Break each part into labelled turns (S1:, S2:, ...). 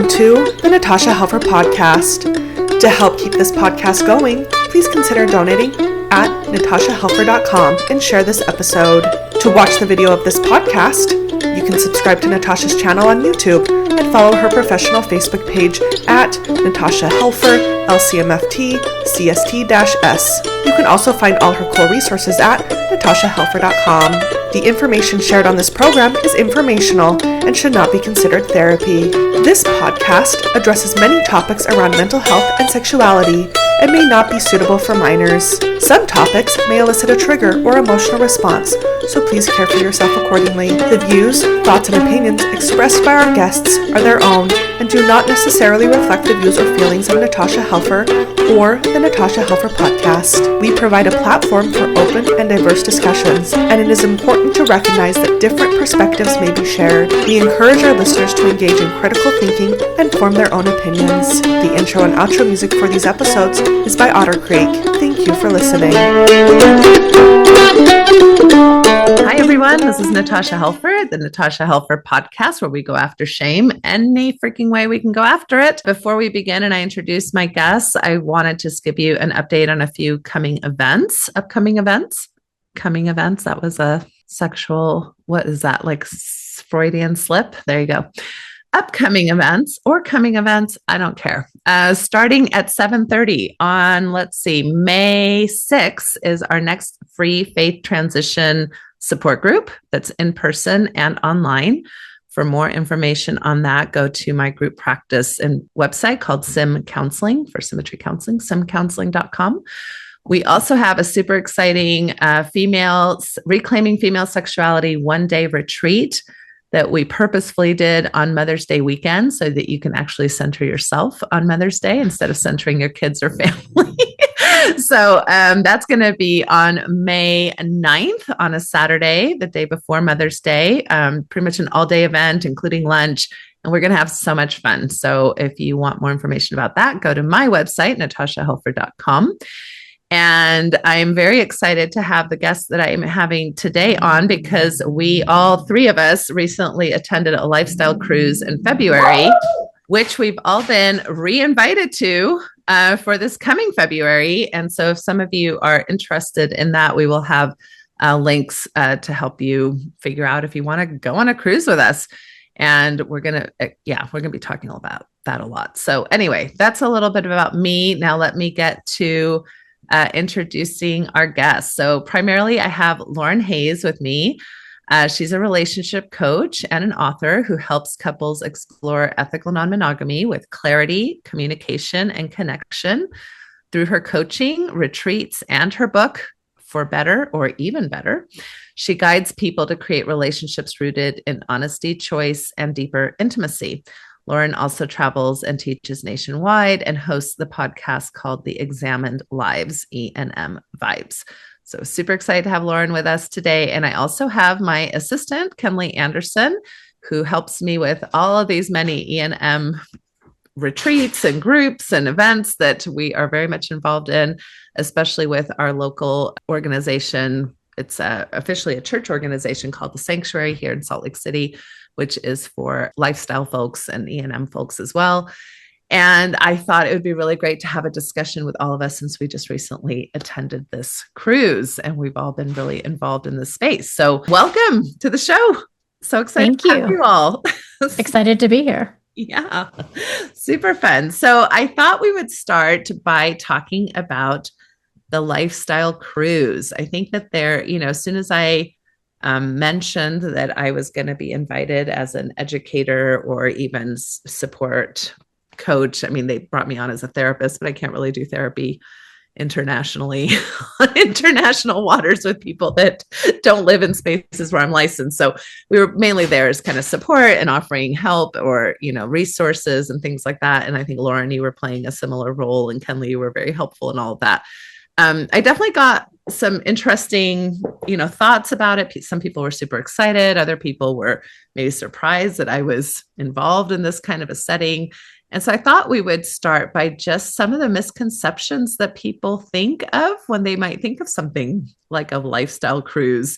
S1: Welcome to the Natasha Helfer Podcast. To help keep this podcast going, please consider donating at natashahelfer.com and share this episode. To watch the video of this podcast, you can subscribe to Natasha's channel on YouTube and follow her professional Facebook page at Natasha Helfer, LCMFT, CST-S. You can also find all her cool resources at natashahelfer.com. The information shared on this program is informational and should not be considered therapy. This podcast addresses many topics around mental health and sexuality and may not be suitable for minors. Some topics may elicit a trigger or emotional response, so please care for yourself accordingly. The views, thoughts, and opinions expressed by our guests are their own and do not necessarily reflect the views or feelings of Natasha Helfer or the Natasha Helfer Podcast. We provide a platform for open and diverse discussions, and it is important to recognize that different perspectives may be shared. We encourage our listeners to engage in critical thinking and form their own opinions. The intro and outro music for these episodes is by Otter Creek. Thank you for listening. Hi everyone, this is Natasha Helfer, the Natasha Helfer Podcast, where we go after shame any freaking way we can go after it. Before we begin and I introduce my guests, I wanted to give you an update on a few upcoming events. That was a sexual, what is that, like Freudian slip? There you go. Upcoming events or coming events, I don't care. Starting at 7:30 on, May 6th is our next free faith transition support group that's in person and online. For more information on that, go to my group practice and website called Sim Counseling for Symmetry Counseling, simcounseling.com. We also have a super exciting Reclaiming Female Sexuality one-day retreat that we purposefully did on Mother's Day weekend so that you can actually center yourself on Mother's Day instead of centering your kids or family. So that's going to be on May 9th on a Saturday, the day before Mother's Day, pretty much an all-day event, including lunch. And we're going to have so much fun. So if you want more information about that, go to my website, natashahelfer.com. And I'm very excited to have the guests that I am having today on because all three of us recently attended a lifestyle cruise in February, which we've all been re-invited to for this coming February. And so if some of you are interested in that, we will have links to help you figure out if you want to go on a cruise with us. And we're going to be talking about that a lot. So anyway, that's a little bit about me. Now let me get to introducing our guests. So primarily I have Lauren Hayes with me. She's a relationship coach and an author who helps couples explore ethical non-monogamy with clarity, communication, and connection through her coaching, retreats, and her book, For Better or Even Better. She guides people to create relationships rooted in honesty, choice, and deeper intimacy. Lauren also travels and teaches nationwide and hosts the podcast called The Examined Lives, ENM Vibes. So super excited to have Lauren with us today. And I also have my assistant, Kenley Anderson, who helps me with all of these many ENM retreats and groups and events that we are very much involved in, especially with our local organization. It's officially a church organization called The Sanctuary here in Salt Lake City, which is for lifestyle folks and ENM folks as well. And I thought it would be really great to have a discussion with all of us since we just recently attended this cruise and we've all been really involved in this space. So welcome to the show. So excited to have you all.
S2: Excited to be here.
S1: Yeah, super fun. So I thought we would start by talking about the lifestyle cruise. I think that as soon as I mentioned that I was going to be invited as an educator or even support coach. I mean, they brought me on as a therapist, but I can't really do therapy internationally on international waters with people that don't live in spaces where I'm licensed. So we were mainly there as kind of support and offering help or, resources and things like that. And I think Lauren, you were playing a similar role, and Kenley, you were very helpful in all of that. I definitely got some interesting, thoughts about it. Some people were super excited. Other people were maybe surprised that I was involved in this kind of a setting. And so I thought we would start by just some of the misconceptions that people think of when they might think of something like a lifestyle cruise.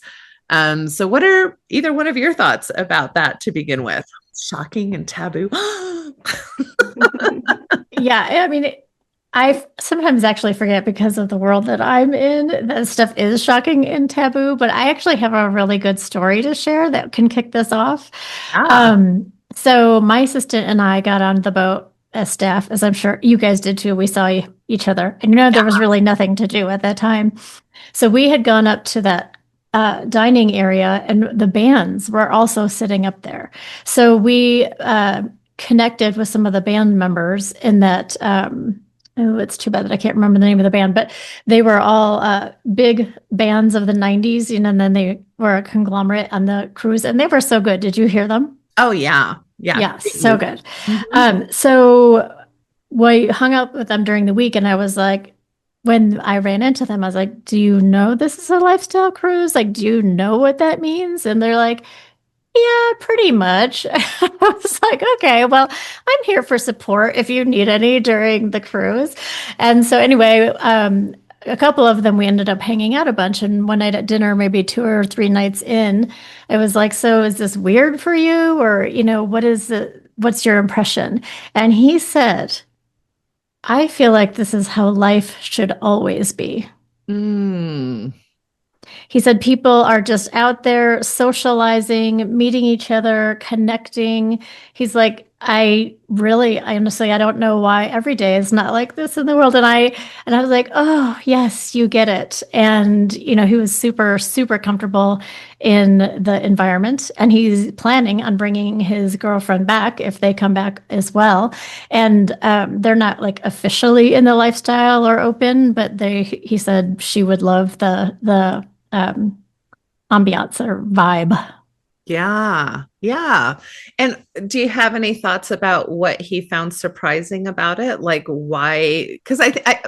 S1: So what are either one of your thoughts about that to begin with? Shocking and taboo.
S2: Yeah, I mean, I sometimes actually forget because of the world that I'm in that stuff is shocking and taboo, but I actually have a really good story to share that can kick this off.
S1: Yeah.
S2: So my assistant and I got on the boat as staff, as I'm sure you guys did too. We saw each other, and there was really nothing to do at that time. So we had gone up to that dining area, and the bands were also sitting up there. So we connected with some of the band members in that. Oh, it's too bad that I can't remember the name of the band, but they were all big bands of the 90s, and then they were a conglomerate on the cruise, and they were so good. Did you hear them?
S1: Oh, yeah. Yeah.
S2: Yes, so good.
S1: Mhm.
S2: So we hung out with them during the week, and I was like, when I ran into them, I was like, "Do you know this is a lifestyle cruise? Like, do you know what that means?" And they're like, "Yeah, pretty much." I was like, "Okay, well, I'm here for support if you need any during the cruise." And so anyway, a couple of them we ended up hanging out a bunch, and one night at dinner, maybe 2 or 3 nights in, it was like, "So is this weird for you, or what's your impression?" And he said, "I feel like this is how life should always be."
S1: Mm.
S2: He said people are just out there socializing, meeting each other, connecting. He's like, I honestly, I don't know why every day is not like this in the world. And I was like, oh, yes, you get it. And, he was super, super comfortable in the environment. And he's planning on bringing his girlfriend back if they come back as well. And they're not like officially in the lifestyle or open, but he said she would love the ambiance or vibe.
S1: Yeah. Yeah. And do you have any thoughts about what he found surprising about it? Like why? Because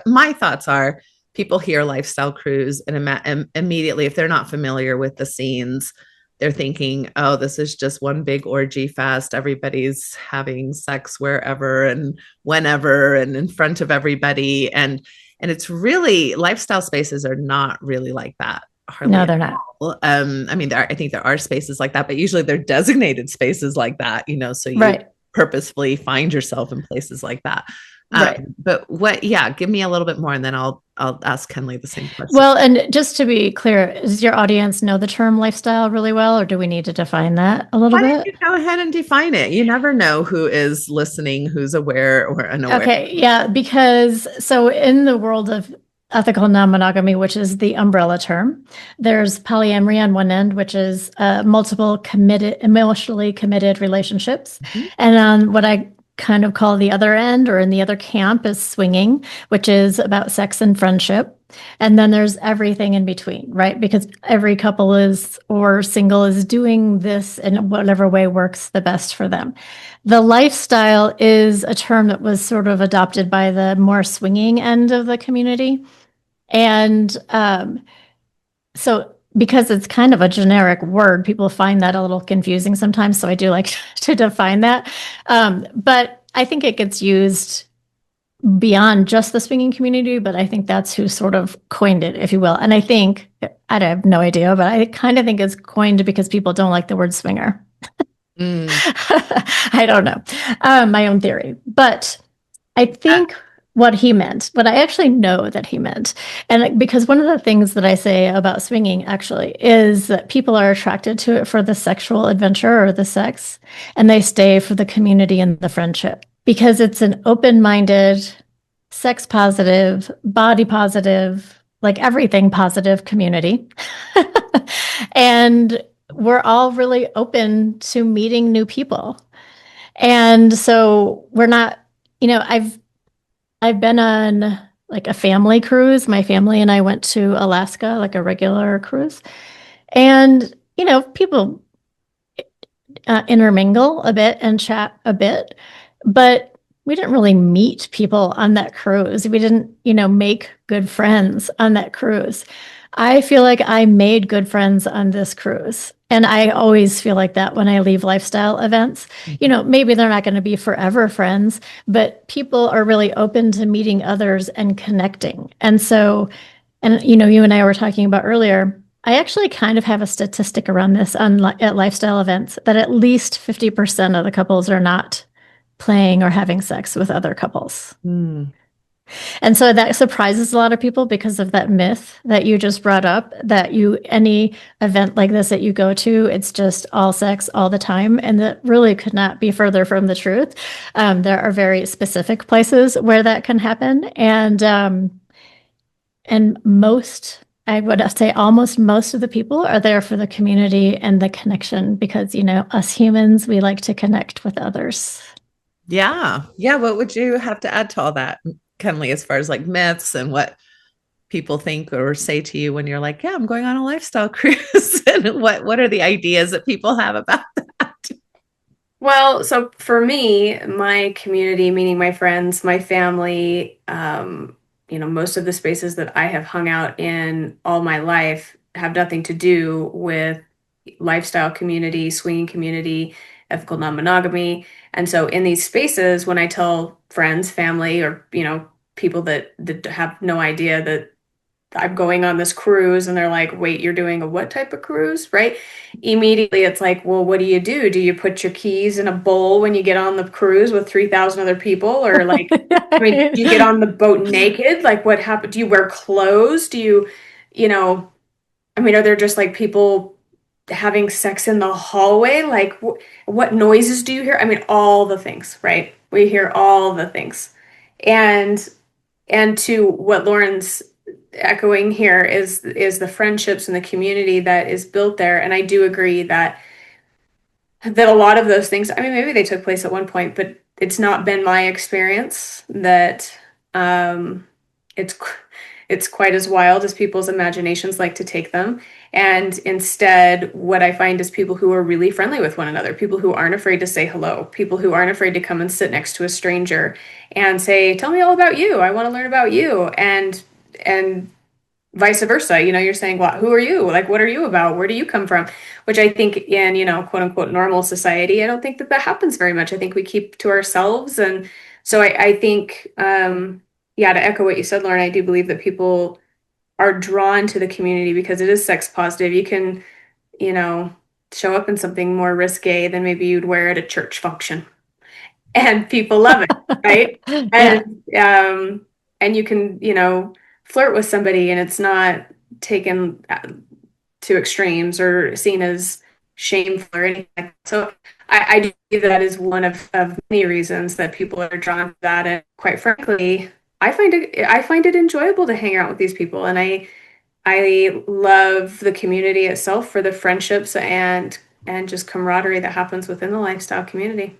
S1: my thoughts are people hear lifestyle cruise and immediately, if they're not familiar with the scenes, they're thinking, oh, this is just one big orgy fest. Everybody's having sex wherever and whenever and in front of everybody. And it's really lifestyle spaces are not really like that. Hardly
S2: No,
S1: at
S2: they're not.
S1: all. I mean, I think there are spaces like that, but usually they're designated spaces like that, so you
S2: Right.
S1: purposefully find yourself in places like that.
S2: Right.
S1: But give me a little bit more and then I'll ask Kenley the same question.
S2: Well, and just to be clear, does your audience know the term lifestyle really well, or do we need to define that a little
S1: Why don't you
S2: bit?
S1: go ahead and define it? You never know who is listening, who's aware or unaware.
S2: Okay, yeah, because so in the world of ethical non-monogamy, which is the umbrella term, there's polyamory on one end, which is multiple committed, emotionally committed relationships,
S1: Mhm.
S2: and on what I kind of call the other end or in the other camp is swinging, which is about sex and friendship. And then there's everything in between, right? Because every couple is or single is doing this in whatever way works the best for them. The lifestyle is a term that was sort of adopted by the more swinging end of the community. And so because it's kind of a generic word, people find that a little confusing sometimes. So I do like to define that. But I think it gets used beyond just the swinging community, but I think that's who sort of coined it, if you will. And I have no idea, but I kind of think it's coined because people don't like the word swinger.
S1: Mm.
S2: I don't know, my own theory, but I think what I actually know that he meant, and because one of the things that I say about swinging actually is that people are attracted to it for the sexual adventure or the sex, and they stay for the community and the friendship because it's an open-minded, sex positive, body positive, like everything positive community. And we're all really open to meeting new people. And so we're not, I've been on like a family cruise. My family and I went to Alaska, like a regular cruise. And, people intermingle a bit and chat a bit, but we didn't really meet people on that cruise. We didn't, make good friends on that cruise. I feel like I made good friends on this cruise. And I always feel like that when I leave lifestyle events. Maybe they're not going to be forever friends, but people are really open to meeting others and connecting. And so, and you and I were talking about earlier, I actually kind of have a statistic around this at lifestyle events that at least 50% of the couples are not playing or having sex with other couples.
S1: Mm.
S2: And so that surprises a lot of people because of that myth that you just brought up, that any event like this that you go to, it's just all sex all the time. And that really could not be further from the truth. There are very specific places where that can happen. And I would say almost most of the people are there for the community and the connection because, us humans, we like to connect with others.
S1: Yeah. Yeah. What would you have to add to all that, Kenley, as far as like myths and what people think or say to you when you're like, yeah, I'm going on a lifestyle cruise? And what are the ideas that people have about that?
S3: Well, so for me, my community, meaning my friends, my family, most of the spaces that I have hung out in all my life have nothing to do with lifestyle community, swinging community, ethical non-monogamy. And so in these spaces, when I tell friends, family, or, people that have no idea that I'm going on this cruise, and they're like, wait, you're doing a what type of cruise, right? Immediately it's like, well, what do? Do you put your keys in a bowl when you get on the cruise with 3,000 other people? Or like, I mean, do you get on the boat naked? Like what happened? Do you wear clothes? Are there just like people having sex in the hallway? Like what noises do you hear? I mean, all the things, right? We hear all the things. And to what Lauren's echoing here is the friendships and the community that is built there. And I do agree that a lot of those things, I mean, maybe they took place at one point, but it's not been my experience that it's quite as wild as people's imaginations like to take them. And instead, what I find is people who are really friendly with one another, people who aren't afraid to say hello, people who aren't afraid to come and sit next to a stranger and say, tell me all about you. I want to learn about you. And vice versa, you're saying, well, who are you? Like, what are you about? Where do you come from? Which I think in, quote unquote, normal society, I don't think that happens very much. I think we keep to ourselves. And so I think, to echo what you said, Lauren, I do believe that people are drawn to the community because it is sex positive. You can, show up in something more risque than maybe you'd wear at a church function, and people love it, right? And you can, flirt with somebody and it's not taken to extremes or seen as shameful or anything like that. So I do believe that is one of many reasons that people are drawn to that. And quite frankly, I find it enjoyable to hang out with these people. And I love the community itself for the friendships and just camaraderie that happens within the lifestyle community.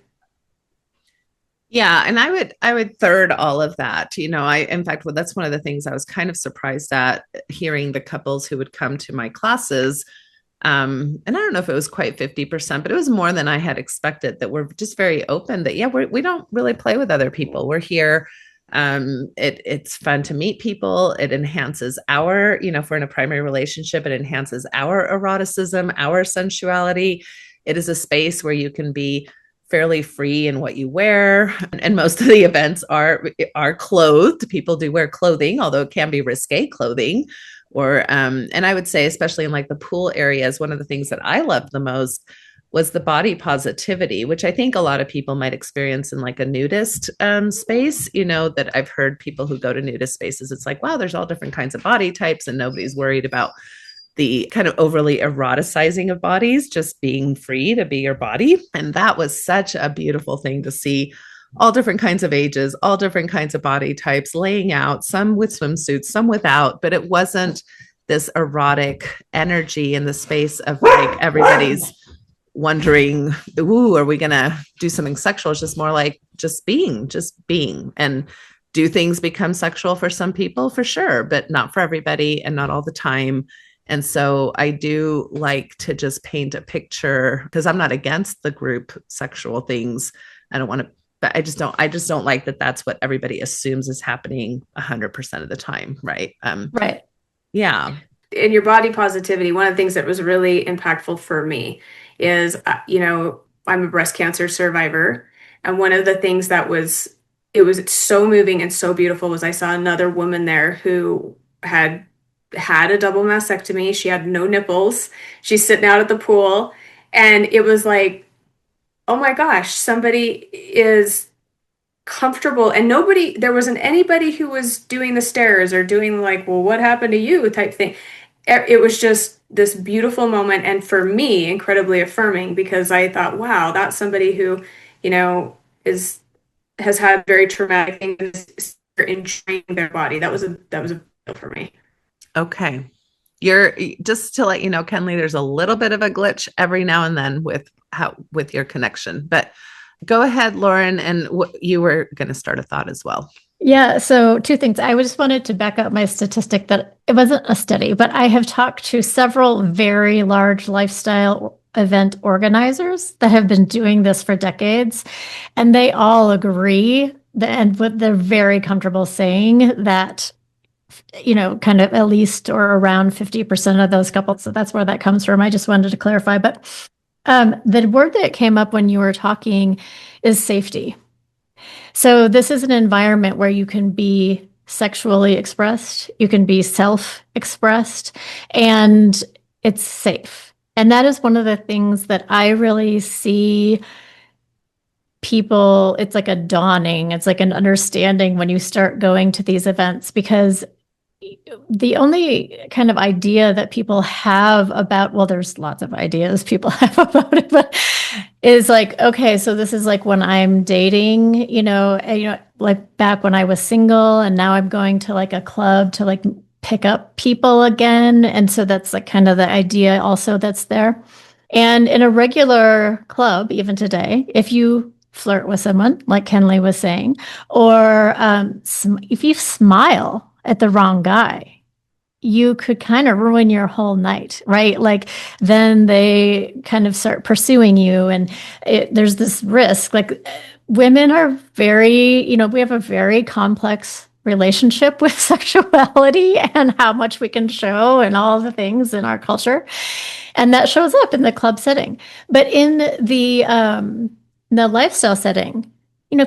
S1: Yeah. And I would third all of that. In fact, that's one of the things I was kind of surprised at, hearing the couples who would come to my classes. And I don't know if it was quite 50%, but it was more than I had expected, that we're just very open that, we don't really play with other people. We're here. It's fun to meet people. It enhances our, if we're in a primary relationship, it enhances our eroticism, our sensuality. It is a space where you can be fairly free in what you wear. And most of the events are clothed. People do wear clothing, although it can be risque clothing. And I would say, especially in like the pool areas, one of the things that I loved the most was the body positivity, which I think a lot of people might experience in like a nudist space, that I've heard people who go to nudist spaces. It's like, wow, there's all different kinds of body types and nobody's worried about the kind of overly eroticizing of bodies, just being free to be your body. And that was such a beautiful thing to see. All different kinds of ages, all different kinds of body types laying out, some with swimsuits, some without, but it wasn't this erotic energy in the space of like everybody's wondering, ooh, are we going to do something sexual? It's just more like just being. And do things become sexual for some people? For sure, but not for everybody and not all the time. And so I do like to just paint a picture, because I'm not against the group sexual things. I don't want to, but I just don't like that that's what everybody assumes is happening 100% of the time. Right.
S2: Right.
S1: Yeah.
S3: In your body positivity, one of the things that was really impactful for me is, I'm a breast cancer survivor. And one of the things that was so moving and so beautiful was I saw another woman there who had a double mastectomy. She had no nipples. She's sitting out at the pool. And it was like, oh my gosh, somebody is comfortable, and there wasn't anybody who was doing the stares or doing like, well, what happened to you type thing. It was just this beautiful moment, and for me, incredibly affirming, because I thought, wow, that's somebody who, has had very traumatic things enjoying their body. That was a deal for me.
S1: Okay. You're just to let you know, Kenley, there's a little bit of a glitch every now and then with your connection, but go ahead, Lauren, and you were going to start a thought as well.
S2: Yeah. So two things. I just wanted to back up my statistic that it wasn't a study, but I have talked to several very large lifestyle event organizers that have been doing this for decades, and they all agree and what they're very comfortable saying that, kind of at least or around 50% of those couples. So that's where that comes from. I just wanted to clarify. But the word that came up when you were talking is safety. So this is an environment where you can be sexually expressed, you can be self-expressed, and it's safe. And that is one of the things that I really see people, it's like a dawning, it's like an understanding when you start going to these events, because the only kind of idea that people have about, well, there's lots of ideas people have about it, but is like, okay, so this is like when I'm dating, like back when I was single, and now I'm going to like a club to like pick up people again. And so that's like kind of the idea also that's there. And in a regular club, even today, if you flirt with someone, like Kenley was saying, or if you smile at the wrong guy, you could kind of ruin your whole night, right? Like then they kind of start pursuing you, and there's this risk. Like women are very, we have a very complex relationship with sexuality and how much we can show and all the things in our culture. And that shows up in the club setting. But in the lifestyle setting,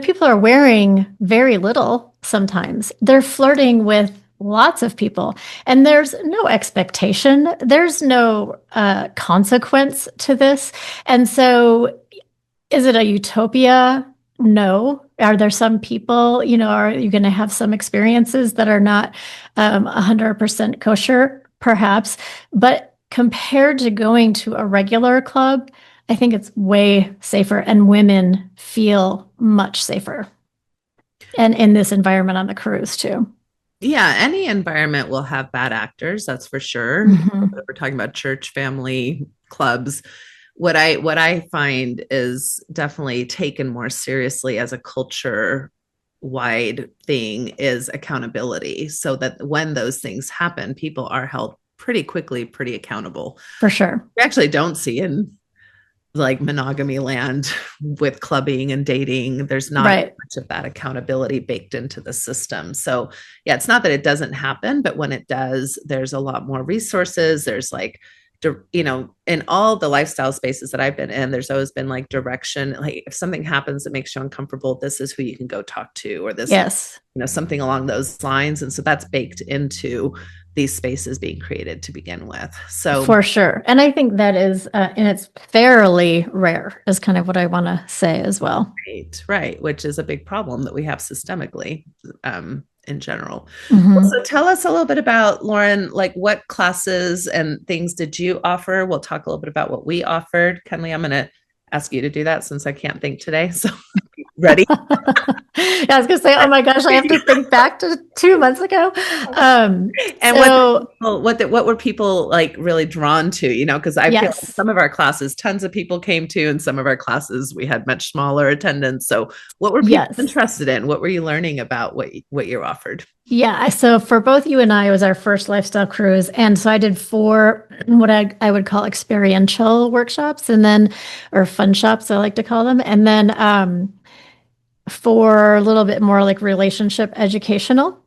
S2: people are wearing very little sometimes. They're flirting with lots of people, and there's no expectation. There's no consequence to this. And so is it a utopia? No. Are there some people, are you going to have some experiences that are not 100% kosher? Perhaps. But compared to going to a regular club, I think it's way safer, and women feel much safer. And in this environment on the cruise too.
S1: Yeah, any environment will have bad actors, that's for sure. Mm-hmm. We're talking about church, family, clubs. What I find is definitely taken more seriously as a culture-wide thing is accountability, so that when those things happen, people are held pretty quickly, pretty accountable.
S2: For sure.
S1: We actually don't see in like monogamy land with clubbing and dating. There's not much of that accountability baked into the system. So yeah, it's not that it doesn't happen, but when it does, there's a lot more resources. There's like, in all the lifestyle spaces that I've been in, there's always been like direction. Like if something happens that makes you uncomfortable, this is who you can go talk to, or this, something along those lines. And so that's baked into these spaces being created to begin with. So
S2: for sure. And I think that is, and it's fairly rare is kind of what I want to say as well.
S1: Right. Which is a big problem that we have systemically in general. Mm-hmm. So tell us a little bit about, Lauren, like what classes and things did you offer? We'll talk a little bit about what we offered. Kenley, I'm going to ask you to do that since I can't think today. So ready?
S2: I was going to say, oh my gosh, I have to think back to 2 months ago.
S1: And so, what were people like really drawn to, because I feel like some of our classes, tons of people came to, and some of our classes, we had much smaller attendance. So what were people interested in? What were you learning about what you offered?
S2: Yeah. So for both you and I, it was our first lifestyle cruise. And so I did 4, what I would call experiential workshops, and then, or fun shops, I like to call them. And then, for a little bit more like relationship educational.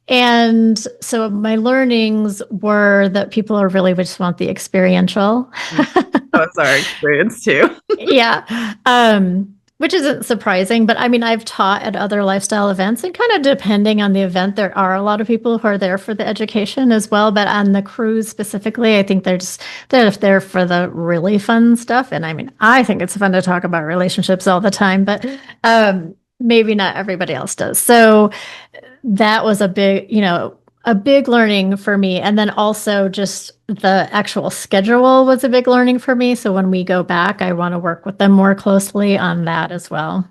S2: And so my learnings were that people are really just want the experiential.
S1: That's our experience too.
S2: Yeah. Which isn't surprising, but I mean, I've taught at other lifestyle events, and kind of depending on the event, there are a lot of people who are there for the education as well. But on the cruise specifically, I think they're there for the really fun stuff. And I mean, I think it's fun to talk about relationships all the time, but maybe not everybody else does. So that was a big learning for me. And then also just the actual schedule was a big learning for me. So when we go back, I want to work with them more closely on that as well.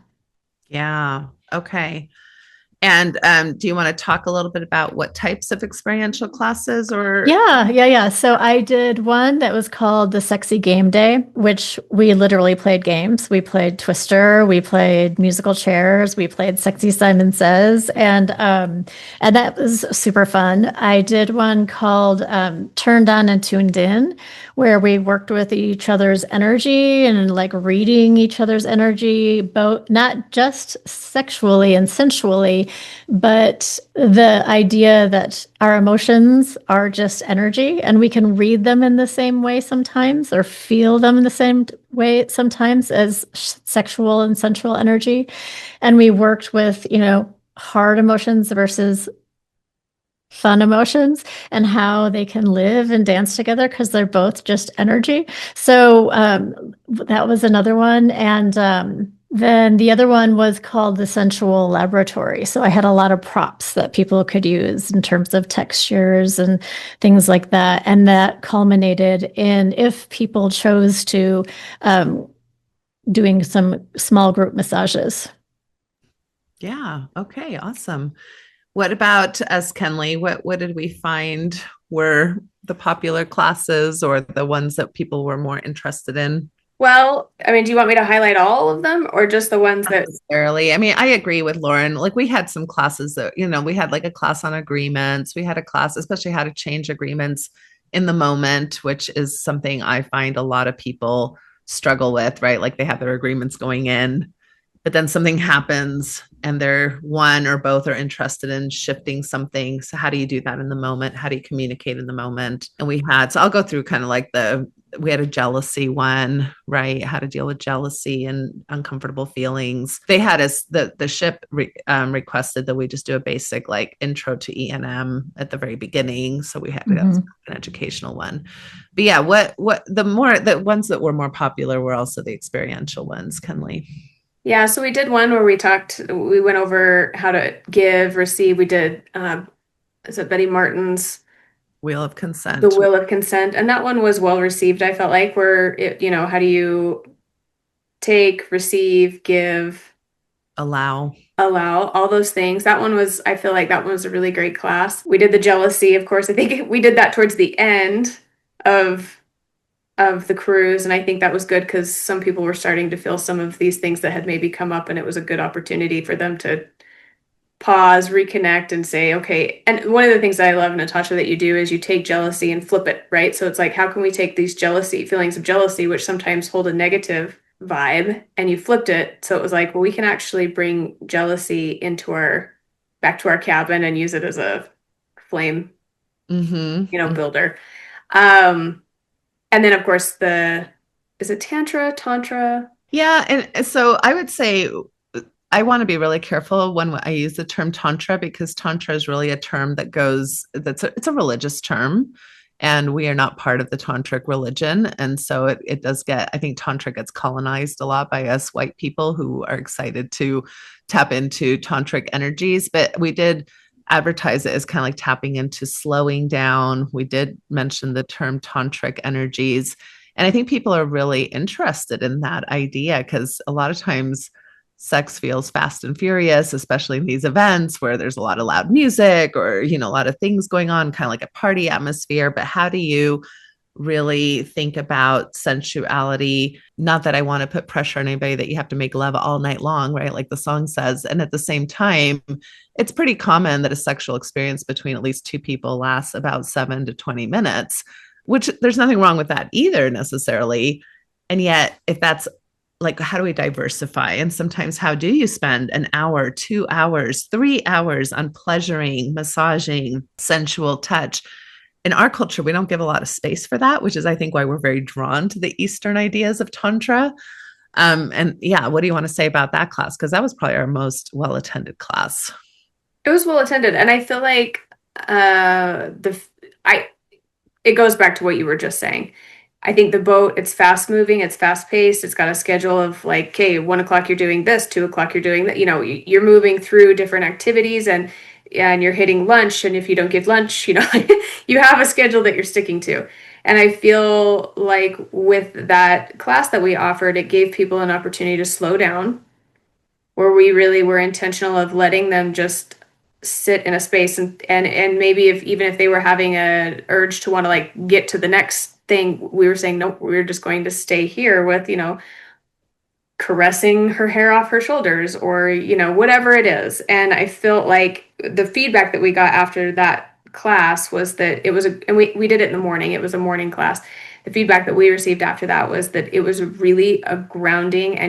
S1: Yeah. Okay. And do you want to talk a little bit about what types of experiential classes or?
S2: Yeah. So I did one that was called the Sexy Game Day, which we literally played games. We played Twister, we played musical chairs, we played Sexy Simon Says, and that was super fun. I did one called Turned On and Tuned In, where we worked with each other's energy and like reading each other's energy, both not just sexually and sensually, but the idea that our emotions are just energy and we can read them in the same way sometimes or feel them in the same way sometimes as sexual and sensual energy. And we worked with, hard emotions versus fun emotions and how they can live and dance together because they're both just energy. So that was another one. And then the other one was called the Sensual Laboratory. So I had a lot of props that people could use in terms of textures and things like that. And that culminated in, if people chose to, doing some small group massages.
S1: Yeah. Okay. Awesome. What about us, Kenley? What did we find were the popular classes or the ones that people were more interested in?
S3: Well, I mean, do you want me to highlight all of them or just the ones that?
S1: Necessarily. I mean, I agree with Lauren. Like we had some classes that, we had like a class on agreements. We had a class, especially how to change agreements in the moment, which is something I find a lot of people struggle with, right? Like they have their agreements going in, but then something happens and they're one or both are interested in shifting something. So how do you do that in the moment? How do you communicate in the moment? And so I'll go through kind of like we had a jealousy one, right? How to deal with jealousy and uncomfortable feelings. They had us, the ship requested that we just do a basic like intro to ENM at the very beginning. So we had an educational one. But yeah, the ones that were more popular were also the experiential ones, Kenley.
S3: Yeah, so we did one where we went over how to give, receive. We did, is it Betty Martin's
S1: Wheel of Consent.
S3: The Wheel of Consent. And that one was well received, I felt like, how do you take, receive, give,
S1: allow,
S3: all those things. I feel like that one was a really great class. We did the jealousy, of course. I think we did that towards the end of the cruise. And I think that was good because some people were starting to feel some of these things that had maybe come up, and it was a good opportunity for them to pause, reconnect, and say, okay. And one of the things that I love, Natasha, that you do is you take jealousy and flip it, right? So it's like, how can we take these feelings of jealousy, which sometimes hold a negative vibe, and you flipped it. So it was like, well, we can actually bring jealousy back to our cabin and use it as a flame, builder. And then, of course, is it Tantra?
S1: Yeah. And so I would say I want to be really careful when I use the term Tantra, because Tantra is really a term it's a religious term, and we are not part of the Tantric religion. And so it does I think Tantra gets colonized a lot by us white people who are excited to tap into Tantric energies. But we did advertise it as kind of like tapping into slowing down. We did mention the term tantric energies. And I think people are really interested in that idea because a lot of times sex feels fast and furious, especially in these events where there's a lot of loud music or, a lot of things going on, kind of like a party atmosphere. But how do you really think about sensuality? Not that I want to put pressure on anybody that you have to make love all night long, right? Like the song says. And at the same time, it's pretty common that a sexual experience between at least two people lasts about 7 to 20 minutes, which there's nothing wrong with that either necessarily. And yet, if that's like, how do we diversify? And sometimes, how do you spend an hour, 2 hours, 3 hours on pleasuring, massaging, sensual touch? In our culture, we don't give a lot of space for that, which is, I think, why we're very drawn to the Eastern ideas of Tantra. And yeah, what do you want to say about that class? Because that was probably our most well-attended class.
S3: It was well attended, and I feel like it goes back to what you were just saying. I think the boat, it's fast moving, it's fast paced. It's got a schedule of like, okay, 1 o'clock you're doing this, 2 o'clock you're doing that. You know, you're moving through different activities, and you're hitting lunch. And if you don't get lunch, you know, you have a schedule that you're sticking to. And I feel like with that class that we offered, it gave people an opportunity to slow down, where we really were intentional of letting them just sit in a space, and maybe even if they were having a urge to want to like get to the next thing, we were saying, nope, we're just going to stay here with, you know, caressing her hair off her shoulders, or, you know, whatever it is. And I felt like the feedback that we got after that class was that it was and we did it in the morning. It was a morning class. The feedback that we received after that was that it was really a grounding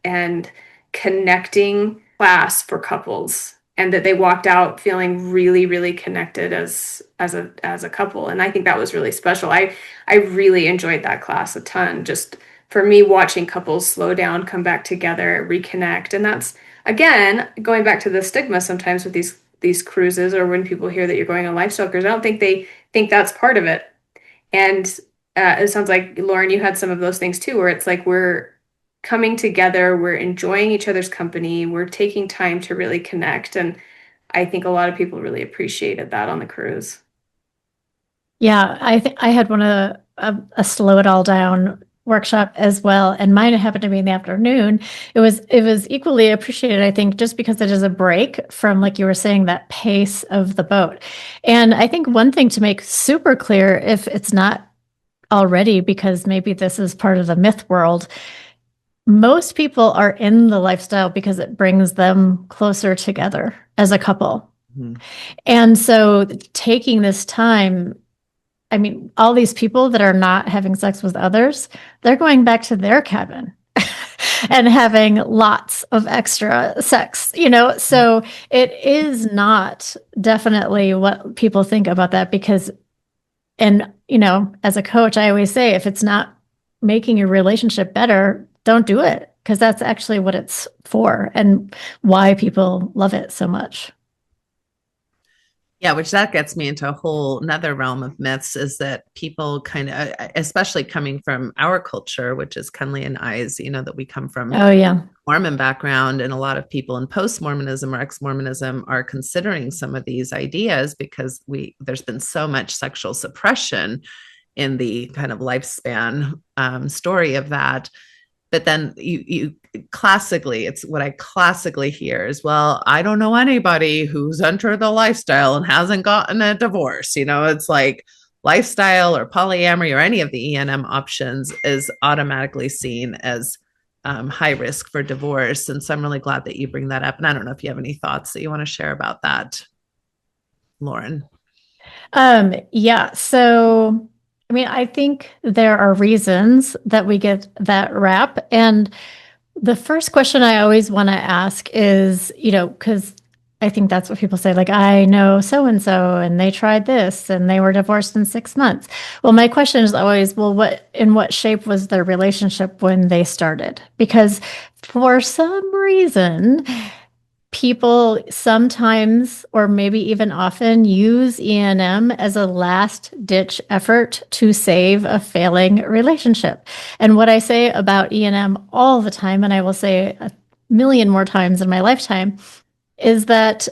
S3: and connecting class for couples, and that they walked out feeling really, really connected as a couple. And I think that was really special. I really enjoyed that class a ton. Just for me, watching couples slow down, come back together, reconnect. And that's, again, going back to the stigma sometimes with these cruises, or when people hear that you're going on lifestyle cruise, I don't think they think that's part of it. And it sounds like, Lauren, you had some of those things too, where it's like we're coming together, we're enjoying each other's company, we're taking time to really connect. And I think a lot of people really appreciated that on the cruise.
S2: Yeah, I think I had a slow it all down workshop as well, and mine happened to be in the afternoon. It was equally appreciated, I think, just because it is a break from, like you were saying, that pace of the boat. And I think one thing to make super clear, if it's not already, because maybe this is part of the myth world, most people are in the lifestyle because it brings them closer together as a couple. Mm-hmm. And so taking this time, I mean, all these people that are not having sex with others, they're going back to their cabin and having lots of extra sex, you know? So it is not definitely what people think about that, because, and, you know, as a coach, I always say, if it's not making your relationship better, don't do it, because that's actually what it's for and why people love it so much.
S1: Yeah, which that gets me into a whole another realm of myths, is that people kind of, especially coming from our culture, which is Kenley and I's, you know, that we come from Mormon background, and a lot of people in post-Mormonism or ex-Mormonism are considering some of these ideas because there's been so much sexual suppression in the kind of lifespan story of that. But then you classically, it's what I classically hear is, well, I don't know anybody who's entered the lifestyle and hasn't gotten a divorce. You know, it's like lifestyle or polyamory or any of the ENM options is automatically seen as high risk for divorce. And so I'm really glad that you bring that up. And I don't know if you have any thoughts that you want to share about that, Lauren.
S2: Yeah. So I mean, I think there are reasons that we get that rap. And the first question I always want to ask is, you know, because I think that's what people say, like, I know so-and-so and they tried this and they were divorced in 6 months. Well, my question is always, well, in what shape was their relationship when they started? Because for some reason, people sometimes, or maybe even often, use ENM as a last-ditch effort to save a failing relationship. And what I say about ENM all the time, and I will say a million more times in my lifetime, is that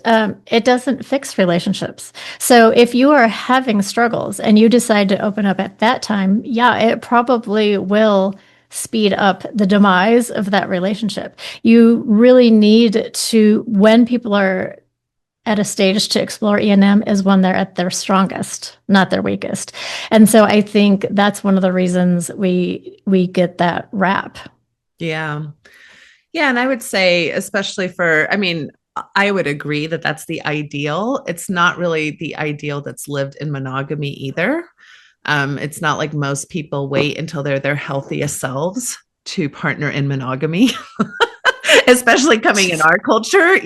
S2: it doesn't fix relationships. So if you are having struggles and you decide to open up at that time, yeah, it probably will speed up the demise of that relationship. You really need to, when people are at a stage to explore ENM, is when they're at their strongest, not their weakest. And so I think that's one of the reasons we get that rap.
S1: Yeah. Yeah. And I would say, especially for, I mean, I would agree that that's the ideal. It's not really the ideal that's lived in monogamy either. It's not like most people wait until they're their healthiest selves to partner in monogamy. especially coming in our culture,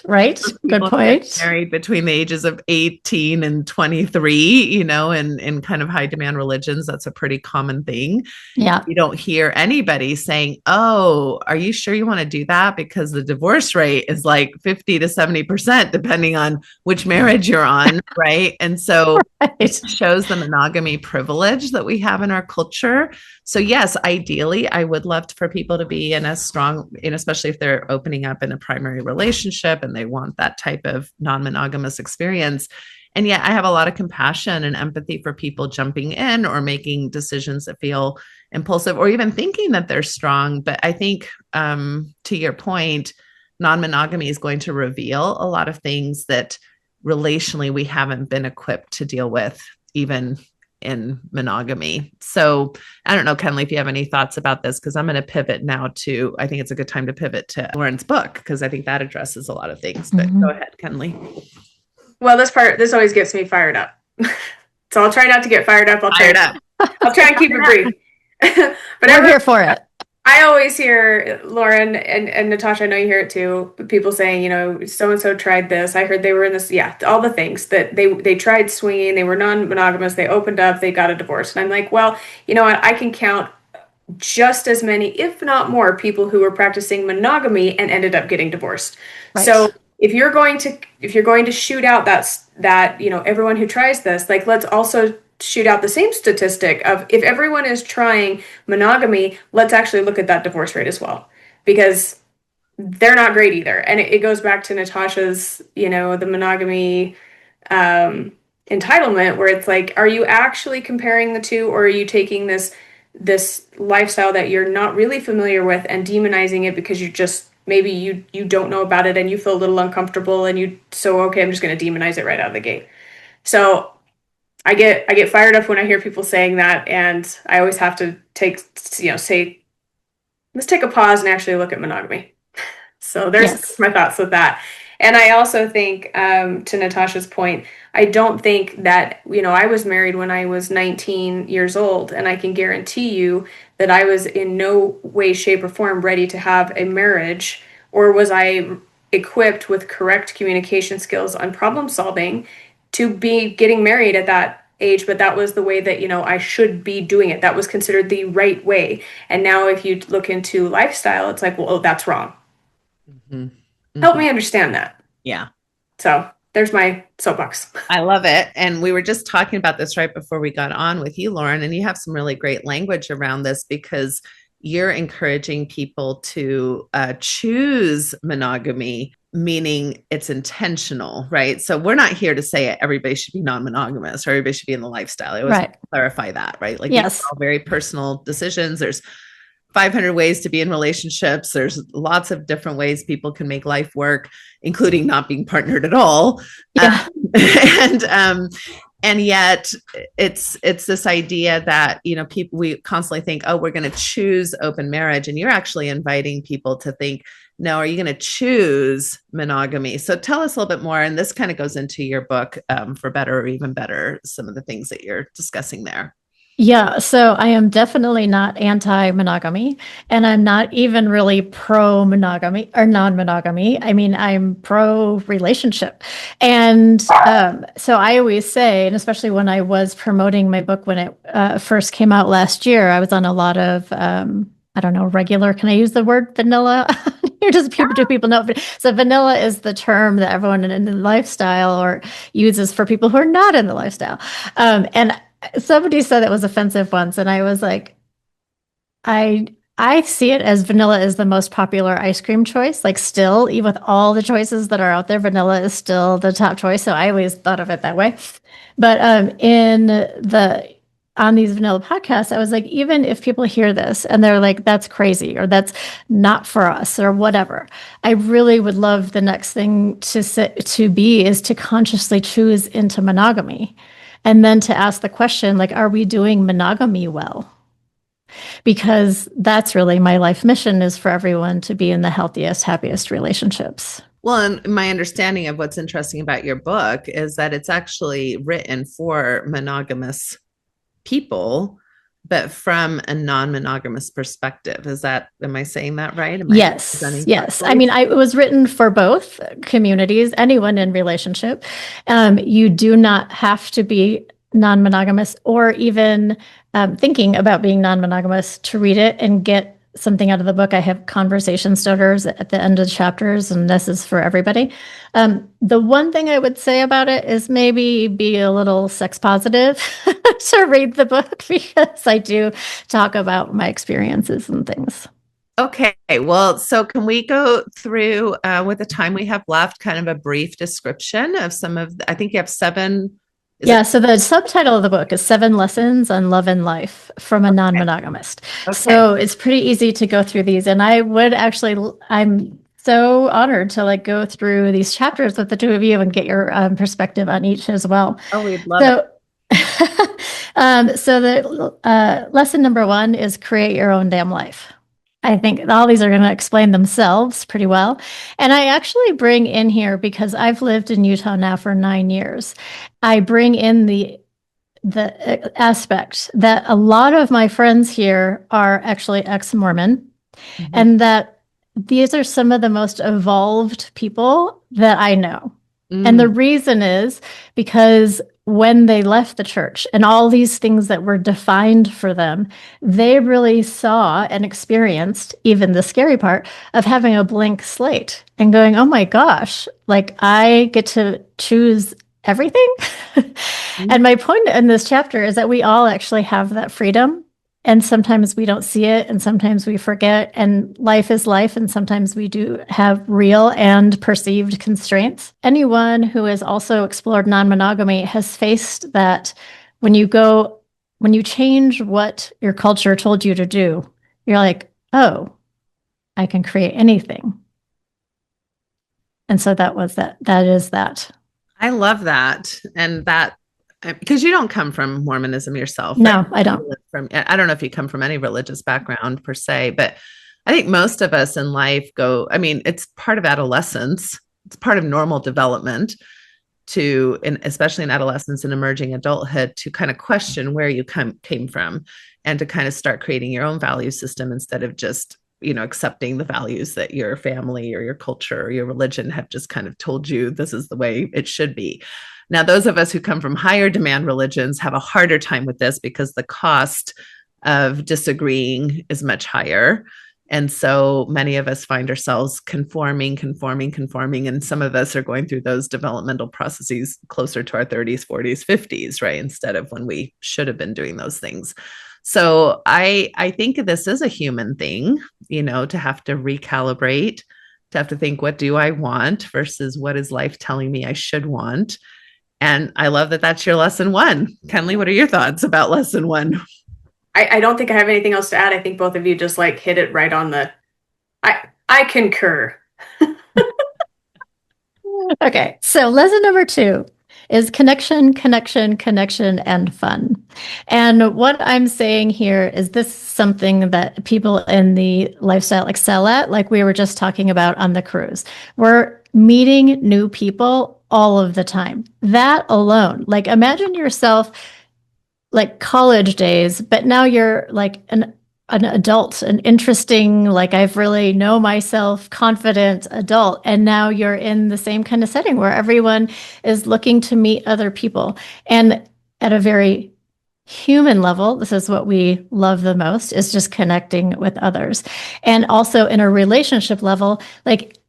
S2: Right. Good point.
S1: Married between the ages of 18 and 23, and in kind of high demand religions, that's a pretty common thing.
S2: Yeah.
S1: You don't hear anybody saying, "Oh, are you sure you want to do that?" Because the divorce rate is like 50 to 70%, depending on which marriage you're on. Right. And so it shows the monogamy privilege that we have in our culture. So yes, ideally, I would love for people to be in a strong, especially if they're opening up in a primary relationship and they want that type of non-monogamous experience. And yet I have a lot of compassion and empathy for people jumping in or making decisions that feel impulsive or even thinking that they're strong. But I think, to your point, non-monogamy is going to reveal a lot of things that relationally we haven't been equipped to deal with, even in monogamy. So I don't know, Kenley, if you have any thoughts about this, because I'm going to pivot now to, I think it's a good time to pivot to Lauren's book, because I think that addresses a lot of things. But go ahead, Kenley.
S3: Well, this always gets me fired up. So I'll try not to get fired up. I'll try and keep it brief.
S2: But I'm here for it.
S3: I always hear, Lauren and Natasha, I know you hear it too, people saying, so-and-so tried this. I heard they were in this, all the things that they tried swinging, they were non-monogamous, they opened up, they got a divorce. And I'm like, well, you know what? I can count just as many, if not more, people who were practicing monogamy and ended up getting divorced. Right. So if you're going to shoot out that everyone who tries this, like, let's also shoot out the same statistic of, if everyone is trying monogamy, let's actually look at that divorce rate as well, because they're not great either. And it goes back to Natasha's, the monogamy entitlement, where it's like, are you actually comparing the two, or are you taking this lifestyle that you're not really familiar with and demonizing it because maybe you don't know about it and you feel a little uncomfortable and I'm just going to demonize it right out of the gate. So I get fired up when I hear people saying that, and I always have to say, let's take a pause and actually look at monogamy. So there's my thoughts with that. And I also think, to Natasha's point, I don't think that, I was married when I was 19 years old, and I can guarantee you that I was in no way, shape, or form ready to have a marriage, or was I equipped with correct communication skills on problem solving to be getting married at that age. But that was the way that, I should be doing it. That was considered the right way. And now if you look into lifestyle, it's like, well, that's wrong. Mm-hmm. Mm-hmm. Help me understand that.
S1: Yeah.
S3: So there's my soapbox.
S1: I love it. And we were just talking about this right before we got on with you, Lauren, and you have some really great language around this, because you're encouraging people to choose monogamy, meaning it's intentional, right? So we're not here to say everybody should be non-monogamous or everybody should be in the lifestyle. I always clarify that, right? Like, yes, all very personal decisions. There's 500 ways to be in relationships. There's lots of different ways people can make life work, including not being partnered at all. Yeah. And yet it's this idea that, we constantly think, oh, we're going to choose open marriage. And you're actually inviting people to think, no, are you going to choose monogamy? So tell us a little bit more. And this kind of goes into your book, For Better or Even Better, some of the things that you're discussing there.
S2: Yeah, so I am definitely not anti-monogamy, and I'm not even really pro-monogamy or non-monogamy. I mean, I'm pro-relationship. And so I always say, and especially when I was promoting my book when it first came out last year, I was on a lot of, I don't know, regular, can I use the word vanilla? People know. So vanilla is the term that everyone in the lifestyle or uses for people who are not in the lifestyle. And somebody said it was offensive once, and I was like, I see it as vanilla is the most popular ice cream choice. Like, still, even with all the choices that are out there, vanilla is still the top choice. So I always thought of it that way. But on these vanilla podcasts, I was like, even if people hear this and they're like, that's crazy, or that's not for us, or whatever, I really would love the next thing to be is to consciously choose into monogamy. And then to ask the question, like, are we doing monogamy well? Because that's really my life mission, is for everyone to be in the healthiest, happiest relationships.
S1: Well, and my understanding of what's interesting about your book is that it's actually written for monogamous people but from a non-monogamous perspective. Am I saying that right?
S2: Yes. Yes. I mean, it was written for both communities, anyone in relationship. You do not have to be non-monogamous or even thinking about being non-monogamous to read it and get something out of the book. I have conversation starters at the end of the chapters, and this is for everybody. The one thing I would say about it is maybe be a little sex positive to read the book, because I do talk about my experiences and things.
S1: Okay, well, so can we go through with the time we have left, kind of a brief description of I think you have 7.
S2: So the subtitle of the book is 7 Lessons on Love and Life from a Non-Monogamist. Okay. So it's pretty easy to go through these. And I'm so honored to go through these chapters with the two of you and get your perspective on each as well.
S1: Oh, we'd love
S2: it. So the lesson number 1 is create your own damn life. I think all these are going to explain themselves pretty well. And I actually bring in here, because I've lived in Utah now for 9 years, I bring in the aspect that a lot of my friends here are actually ex-Mormon, and that these are some of the most evolved people that I know. And the reason is because when they left the church and all these things that were defined for them, they really saw and experienced, even the scary part of having a blank slate and going, oh my gosh, I get to choose everything. And my point in this chapter is that we all actually have that freedom. And sometimes we don't see it, and sometimes we forget, and life is life, and sometimes we do have real and perceived constraints. Anyone who has also explored non-monogamy has faced that when you change what your culture told you to do, you're like, oh, I can create anything. And so that is that.
S1: I love that. And that, because you don't come from Mormonism yourself.
S2: No,
S1: right?
S2: I don't.
S1: I don't know if you come from any religious background per se, but I think most of us in life it's part of adolescence. It's part of normal development especially in adolescence and emerging adulthood, to kind of question where you came from, and to kind of start creating your own value system instead of just, accepting the values that your family or your culture or your religion have just kind of told you this is the way it should be. Now, those of us who come from higher demand religions have a harder time with this, because the cost of disagreeing is much higher. And so many of us find ourselves conforming. And some of us are going through those developmental processes closer to our 30s, 40s, 50s, right? Instead of when we should have been doing those things. So I think this is a human thing, to have to recalibrate, to have to think, what do I want versus what is life telling me I should want? And I love that that's your lesson 1. Kenley, what are your thoughts about lesson 1?
S3: I don't think I have anything else to add. I think both of you just hit it right on the, I concur.
S2: Okay. So lesson number 2 is connection, and fun. And what I'm saying here is this is something that people in the lifestyle excel at, like we were just talking about on the cruise. We're meeting new people all of the time. That alone, imagine yourself college days, but now you're an adult, an interesting, I've really know myself, confident adult. And now you're in the same kind of setting where everyone is looking to meet other people. And at a very human level, this is what we love the most, is just connecting with others. And also in a relationship level,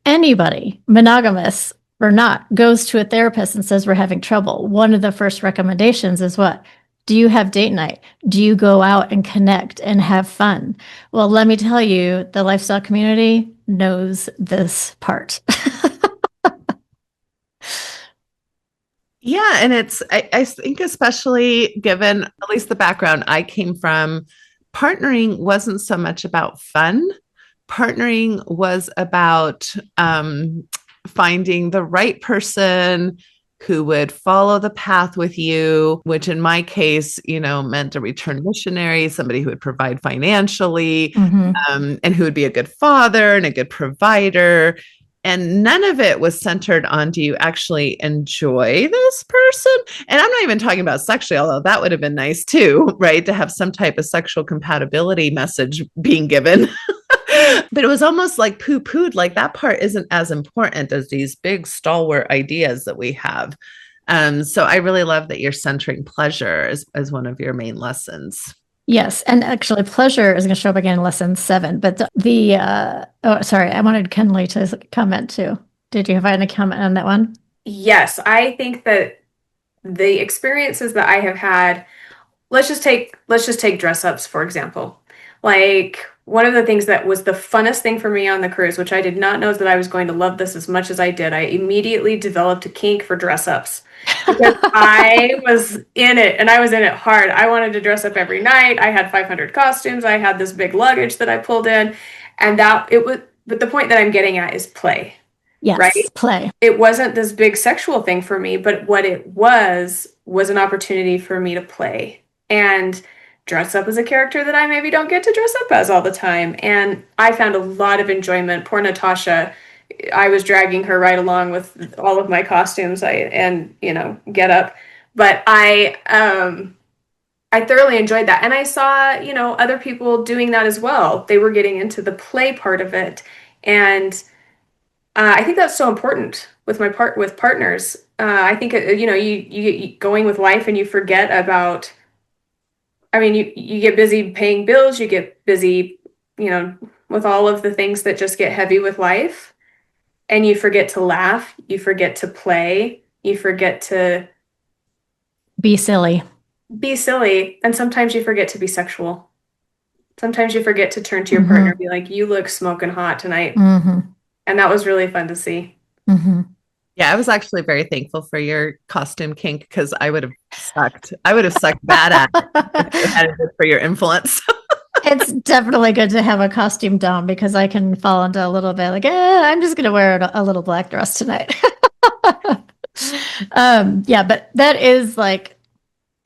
S2: anybody, monogamous or not, goes to a therapist and says we're having trouble. One of the first recommendations is what? Do you have date night? Do you go out and connect and have fun? Well, let me tell you, the lifestyle community knows this part.
S1: Yeah. And I think, especially given at least the background I came from, partnering wasn't so much about fun. Partnering was about finding the right person who would follow the path with you, which in my case, meant a returned missionary, somebody who would provide financially, and who would be a good father and a good provider. And none of it was centered on, do you actually enjoy this person? And I'm not even talking about sexually, although that would have been nice too, right? To have some type of sexual compatibility message being given. But it was almost like poo-pooed, like that part isn't as important as these big stalwart ideas that we have. So I really love that you're centering pleasure as one of your main lessons.
S2: Yes. And actually, pleasure is going to show up again in lesson 7. But I wanted Kenley to comment too. Did you have any comment on that one?
S3: Yes, I think that the experiences that I have had, let's just take dress ups, for example. Like, one of the things that was the funnest thing for me on the cruise, which I did not know that I was going to love this as much as I did, I immediately developed a kink for dress ups. Because I was in it, and I was in it hard. I wanted to dress up every night. I had 500 costumes. I had this big luggage that I pulled in, and but the point that I'm getting at is play.
S2: Yes,
S3: right?
S2: Play.
S3: It wasn't this big sexual thing for me, but what it was an opportunity for me to play and dress up as a character that I maybe don't get to dress up as all the time. And I found a lot of enjoyment. Poor Natasha, I was dragging her right along with all of my costumes and get up. But I thoroughly enjoyed that. And I saw, other people doing that as well. They were getting into the play part of it. And I think that's so important with partners. I think, you going with life and you forget about, you get busy paying bills, you get busy, with all of the things that just get heavy with life. And you forget to laugh, you forget to play, you forget to
S2: be silly.
S3: And sometimes you forget to be sexual. Sometimes you forget to turn to your partner and be like, you look smoking hot tonight. And that was really fun to see.
S1: Yeah, I was actually very thankful for your costume kink because I would have sucked. I would have sucked bad at it if it hadn't been for your influence.
S2: It's definitely good to have a costume dom because I can fall into a little bit like, I'm just going to wear a little black dress tonight. Yeah, but that is like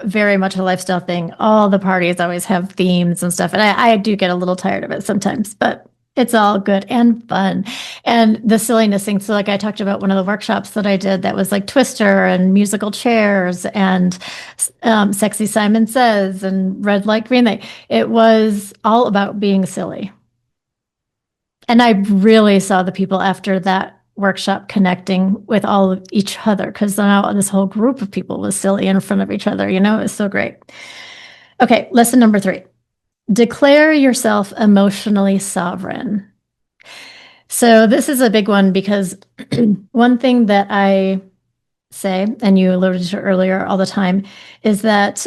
S2: very much a lifestyle thing. All the parties always have themes and stuff. And I do get a little tired of it sometimes, but it's all good and fun. And the silliness thing. So like I talked about one of the workshops that I did that was like Twister and musical chairs and Sexy Simon Says and Red Light, Green Light. It was all about being silly. And I really saw the people after that workshop connecting with all of each other because now this whole group of people was silly in front of each other. It was so great. Okay, lesson number 3. Declare yourself emotionally sovereign. So this is a big one because one thing that I say, and you alluded to earlier all the time, is that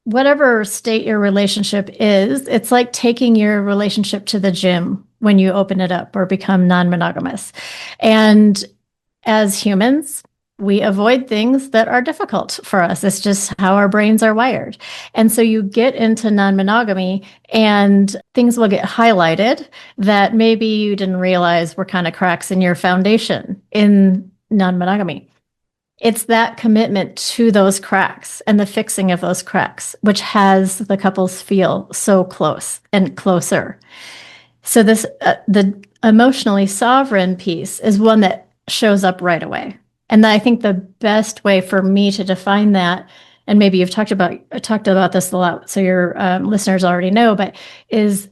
S2: whatever state your relationship is, it's like taking your relationship to the gym when you open it up or become non-monogamous. And as humans, we avoid things that are difficult for us. It's just how our brains are wired. And so you get into non-monogamy and things will get highlighted that maybe you didn't realize were kind of cracks in your foundation in non-monogamy. It's that commitment to those cracks and the fixing of those cracks, which has the couples feel so close and closer. So this, the emotionally sovereign piece is one that shows up right away. And I think the best way for me to define that, and maybe you've talked about this a lot, so your listeners already know, but is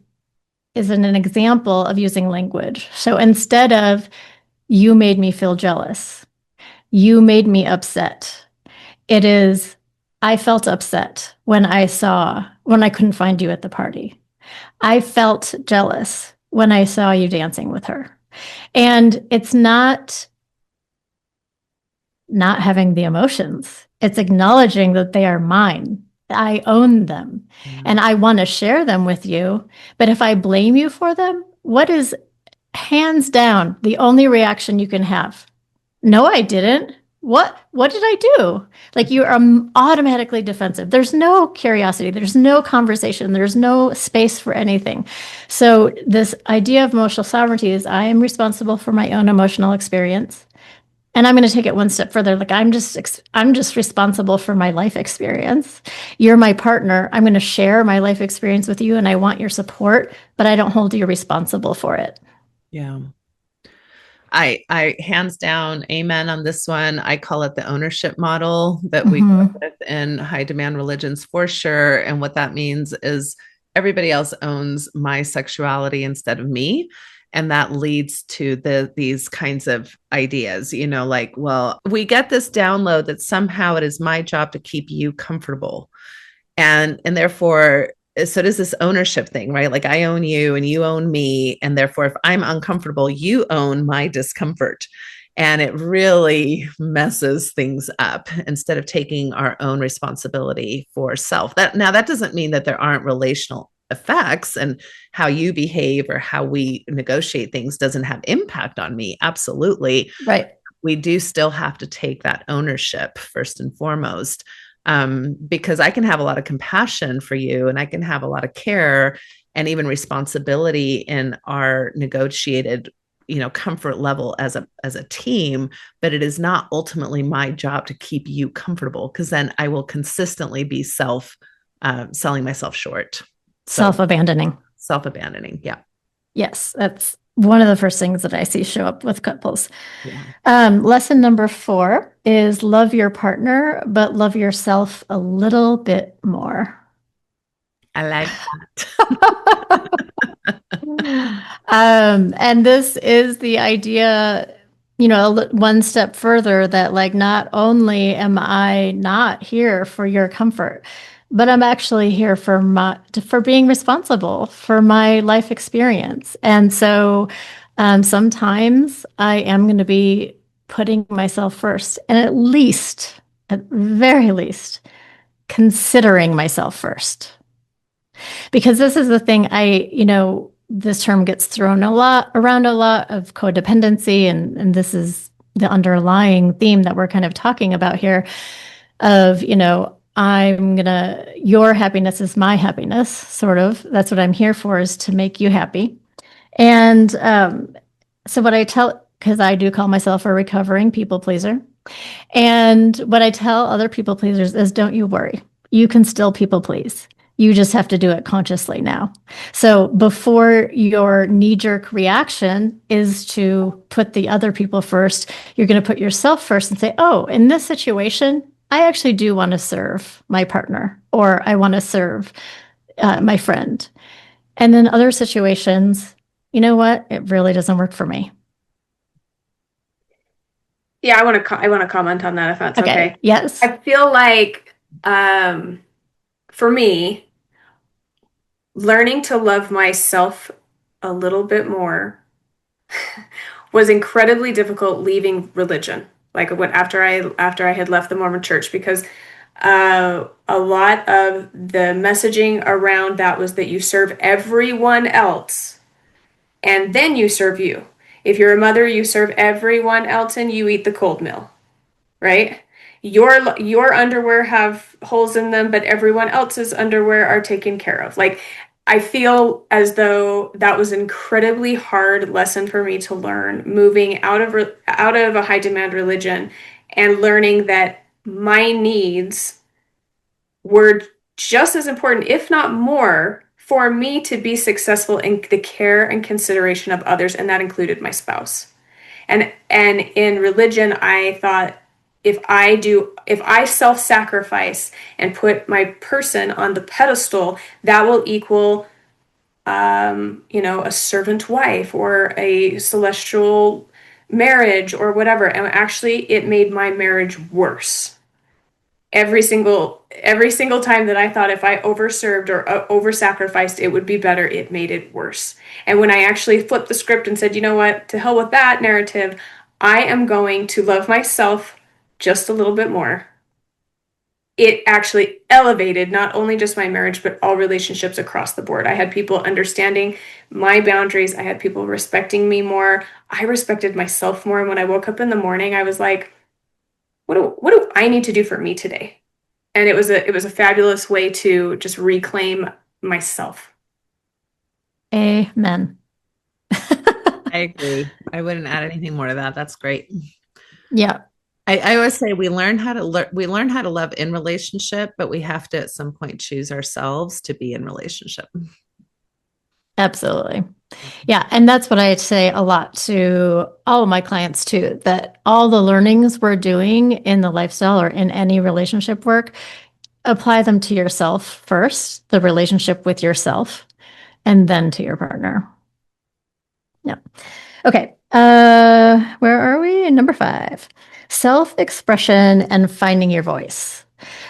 S2: an example of using language. So instead of "you made me feel jealous," "you made me upset," it is "I felt upset when I couldn't find you at the party. I felt jealous when I saw you dancing with her." And it's not having the emotions. It's acknowledging that they are mine. I own them and I want to share them with you. But if I blame you for them, what is hands down the only reaction you can have? No, I didn't. What did I do? Like you are automatically defensive. There's no curiosity. There's no conversation. There's no space for anything. So this idea of emotional sovereignty is I am responsible for my own emotional experience. And I'm going to take it one step further. Like I'm just responsible for my life experience. You're my partner. I'm going to share my life experience with you and I want your support, but I don't hold you responsible for it.
S1: Yeah. I hands down, amen on this one. I call it the ownership model that we work with in high demand religions for sure. And what that means is everybody else owns my sexuality instead of me. And that leads to these kinds of ideas, like, well, we get this download that somehow it is my job to keep you comfortable. And therefore, so does this ownership thing, right? Like I own you and you own me. And therefore, if I'm uncomfortable, you own my discomfort. And it really messes things up instead of taking our own responsibility for self. That doesn't mean that there aren't relational effects, and how you behave or how we negotiate things doesn't have impact on me. Absolutely.
S2: Right.
S1: We do still have to take that ownership first and foremost. Because I can have a lot of compassion for you, and I can have a lot of care and even responsibility in our negotiated, comfort level as a team, but it is not ultimately my job to keep you comfortable, because then I will consistently be selling myself short.
S2: Self-abandoning.
S1: Yeah.
S2: Yes, that's one of the first things that I see show up with couples.
S1: Yeah.
S2: Lesson number 4 is love your partner, but love yourself a little bit more.
S1: I like that.
S2: And this is the idea, one step further, that like, not only am I not here for your comfort, but I'm actually here for being responsible for my life experience. And so sometimes I am going to be putting myself first, and at very least, considering myself first. Because this is the thing, this term gets thrown around a lot of codependency, and this is the underlying theme that we're kind of talking about here of, your happiness is my happiness, sort of. That's what I'm here for, is to make you happy. And so what I tell, because I do call myself a recovering people pleaser, and what I tell other people pleasers is, don't you worry, you can still people please. You just have to do it consciously now. So before your knee-jerk reaction is to put the other people first, you're going to put yourself first and say, oh, in this situation, I actually do want to serve my partner, or I want to serve my friend. And then other situations, you know what? It really doesn't work for me.
S3: Yeah, I want to comment on that, if that's okay.
S2: Yes.
S3: I feel like for me, learning to love myself a little bit more was incredibly difficult leaving religion. Like after I had left the Mormon church, because a lot of the messaging around that was that you serve everyone else and then you serve you. If you're a mother, you serve everyone else and you eat the cold meal, right? Your underwear have holes in them, but everyone else's underwear are taken care of. Like, I feel as though that was an incredibly hard lesson for me to learn, moving out of a high demand religion and learning that my needs were just as important, if not more, for me to be successful in the care and consideration of others, and that included my spouse. And in religion, I thought, if I self-sacrifice and put my person on the pedestal, that will equal, a servant wife or a celestial marriage or whatever. And actually, it made my marriage worse. Every single time that I thought if I overserved or over-sacrificed, it would be better, it made it worse. And when I actually flipped the script and said, you know what, to hell with that narrative, I am going to love myself just a little bit more, it actually elevated not only just my marriage, but all relationships across the board. I had people understanding my boundaries. I had people respecting me more. I respected myself more. And when I woke up in the morning, I was like, what do I need to do for me today? And it was a fabulous way to just reclaim myself.
S2: Amen.
S1: I agree. I wouldn't add anything more to that. That's great.
S2: Yeah.
S1: I always say we learn how to love in relationship, but we have to at some point choose ourselves to be in relationship.
S2: Absolutely. Yeah. And that's what I say a lot to all of my clients too, that all the learnings we're doing in the lifestyle or in any relationship work, apply them to yourself first, the relationship with yourself, and then to your partner. Yeah. Okay. Where are we? Number 5, self-expression and finding your voice.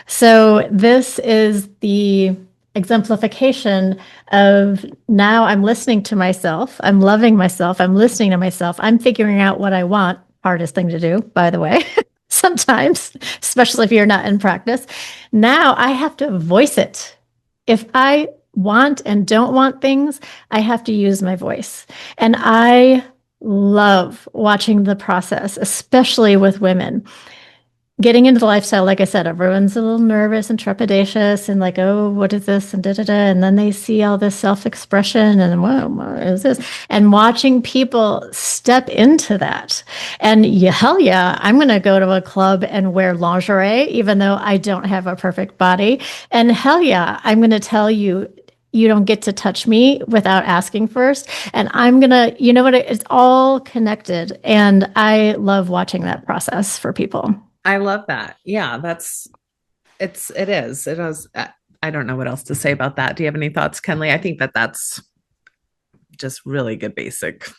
S2: So this is the exemplification of now I'm listening to myself. I'm loving myself. I'm listening to myself. I'm figuring out what I want. Hardest thing to do, by the way, sometimes, especially if you're not in practice. Now I have to voice it. If I want and don't want things, I have to use my voice. And I love watching the process, especially with women. Getting into the lifestyle, like I said, everyone's a little nervous and trepidatious and like, oh, what is this? And da-da-da. And then they see all this self-expression and whoa, what is this? And watching people step into that. And hell yeah, I'm going to go to a club and wear lingerie, even though I don't have a perfect body. And hell yeah, I'm going to tell you, you don't get to touch me without asking first. And I'm going to, you know what, it's all connected. And I love watching that process for people.
S1: I love that. Yeah, it is. I don't know what else to say about that. Do you have any thoughts, Kenley? I think that's just really good basic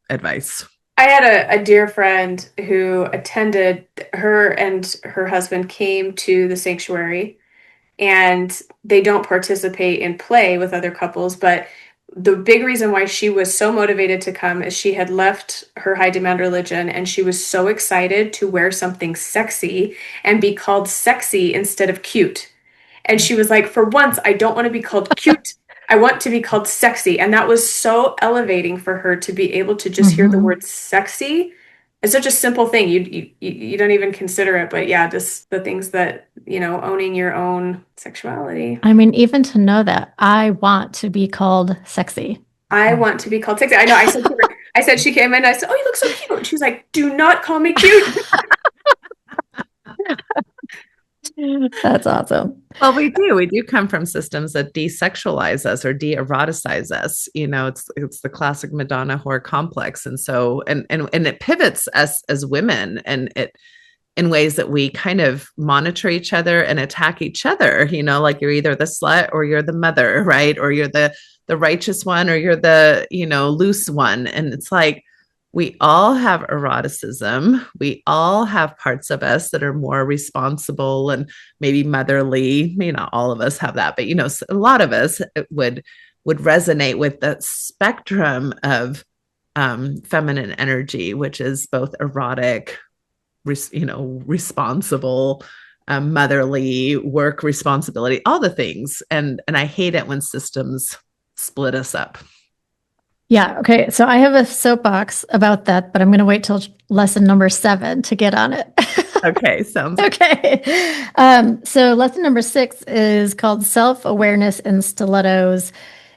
S1: advice.
S3: I had a dear friend who attended, her and her husband came to the sanctuary, and they don't participate in play with other couples, but the big reason why she was so motivated to come is she had left her high demand religion and she was so excited to wear something sexy and be called sexy instead of cute. And she was like, for once, I don't want to be called cute. I want to be called sexy. And that was so elevating for her to be able to just hear the word sexy. It's such a simple thing. You don't even consider it, but yeah, just the things that, owning your own sexuality.
S2: I mean, even to know that I want to be called sexy.
S3: I want to be called sexy. I know. I said she came in. I said, "Oh, you look so cute." She was like, "Do not call me cute."
S2: That's awesome.
S1: Well, we do come from systems that desexualize us or de-eroticize us. It's the classic Madonna whore complex. And so, and it pivots us as women, and it, in ways that we kind of monitor each other and attack each other, like you're either the slut or you're the mother, right? Or you're the righteous one, or you're the, loose one. And it's like, we all have eroticism. We all have parts of us that are more responsible and maybe motherly. Not all of us have that, but a lot of us would resonate with the spectrum of feminine energy, which is both erotic, responsible, motherly, work responsibility, all the things. And I hate it when systems split us up.
S2: Yeah. Okay. So I have a soapbox about that, but I'm going to wait till lesson number 7 to get on it.
S1: Okay. Sounds
S2: okay. So lesson number 6 is called Self-Awareness in Stilettos,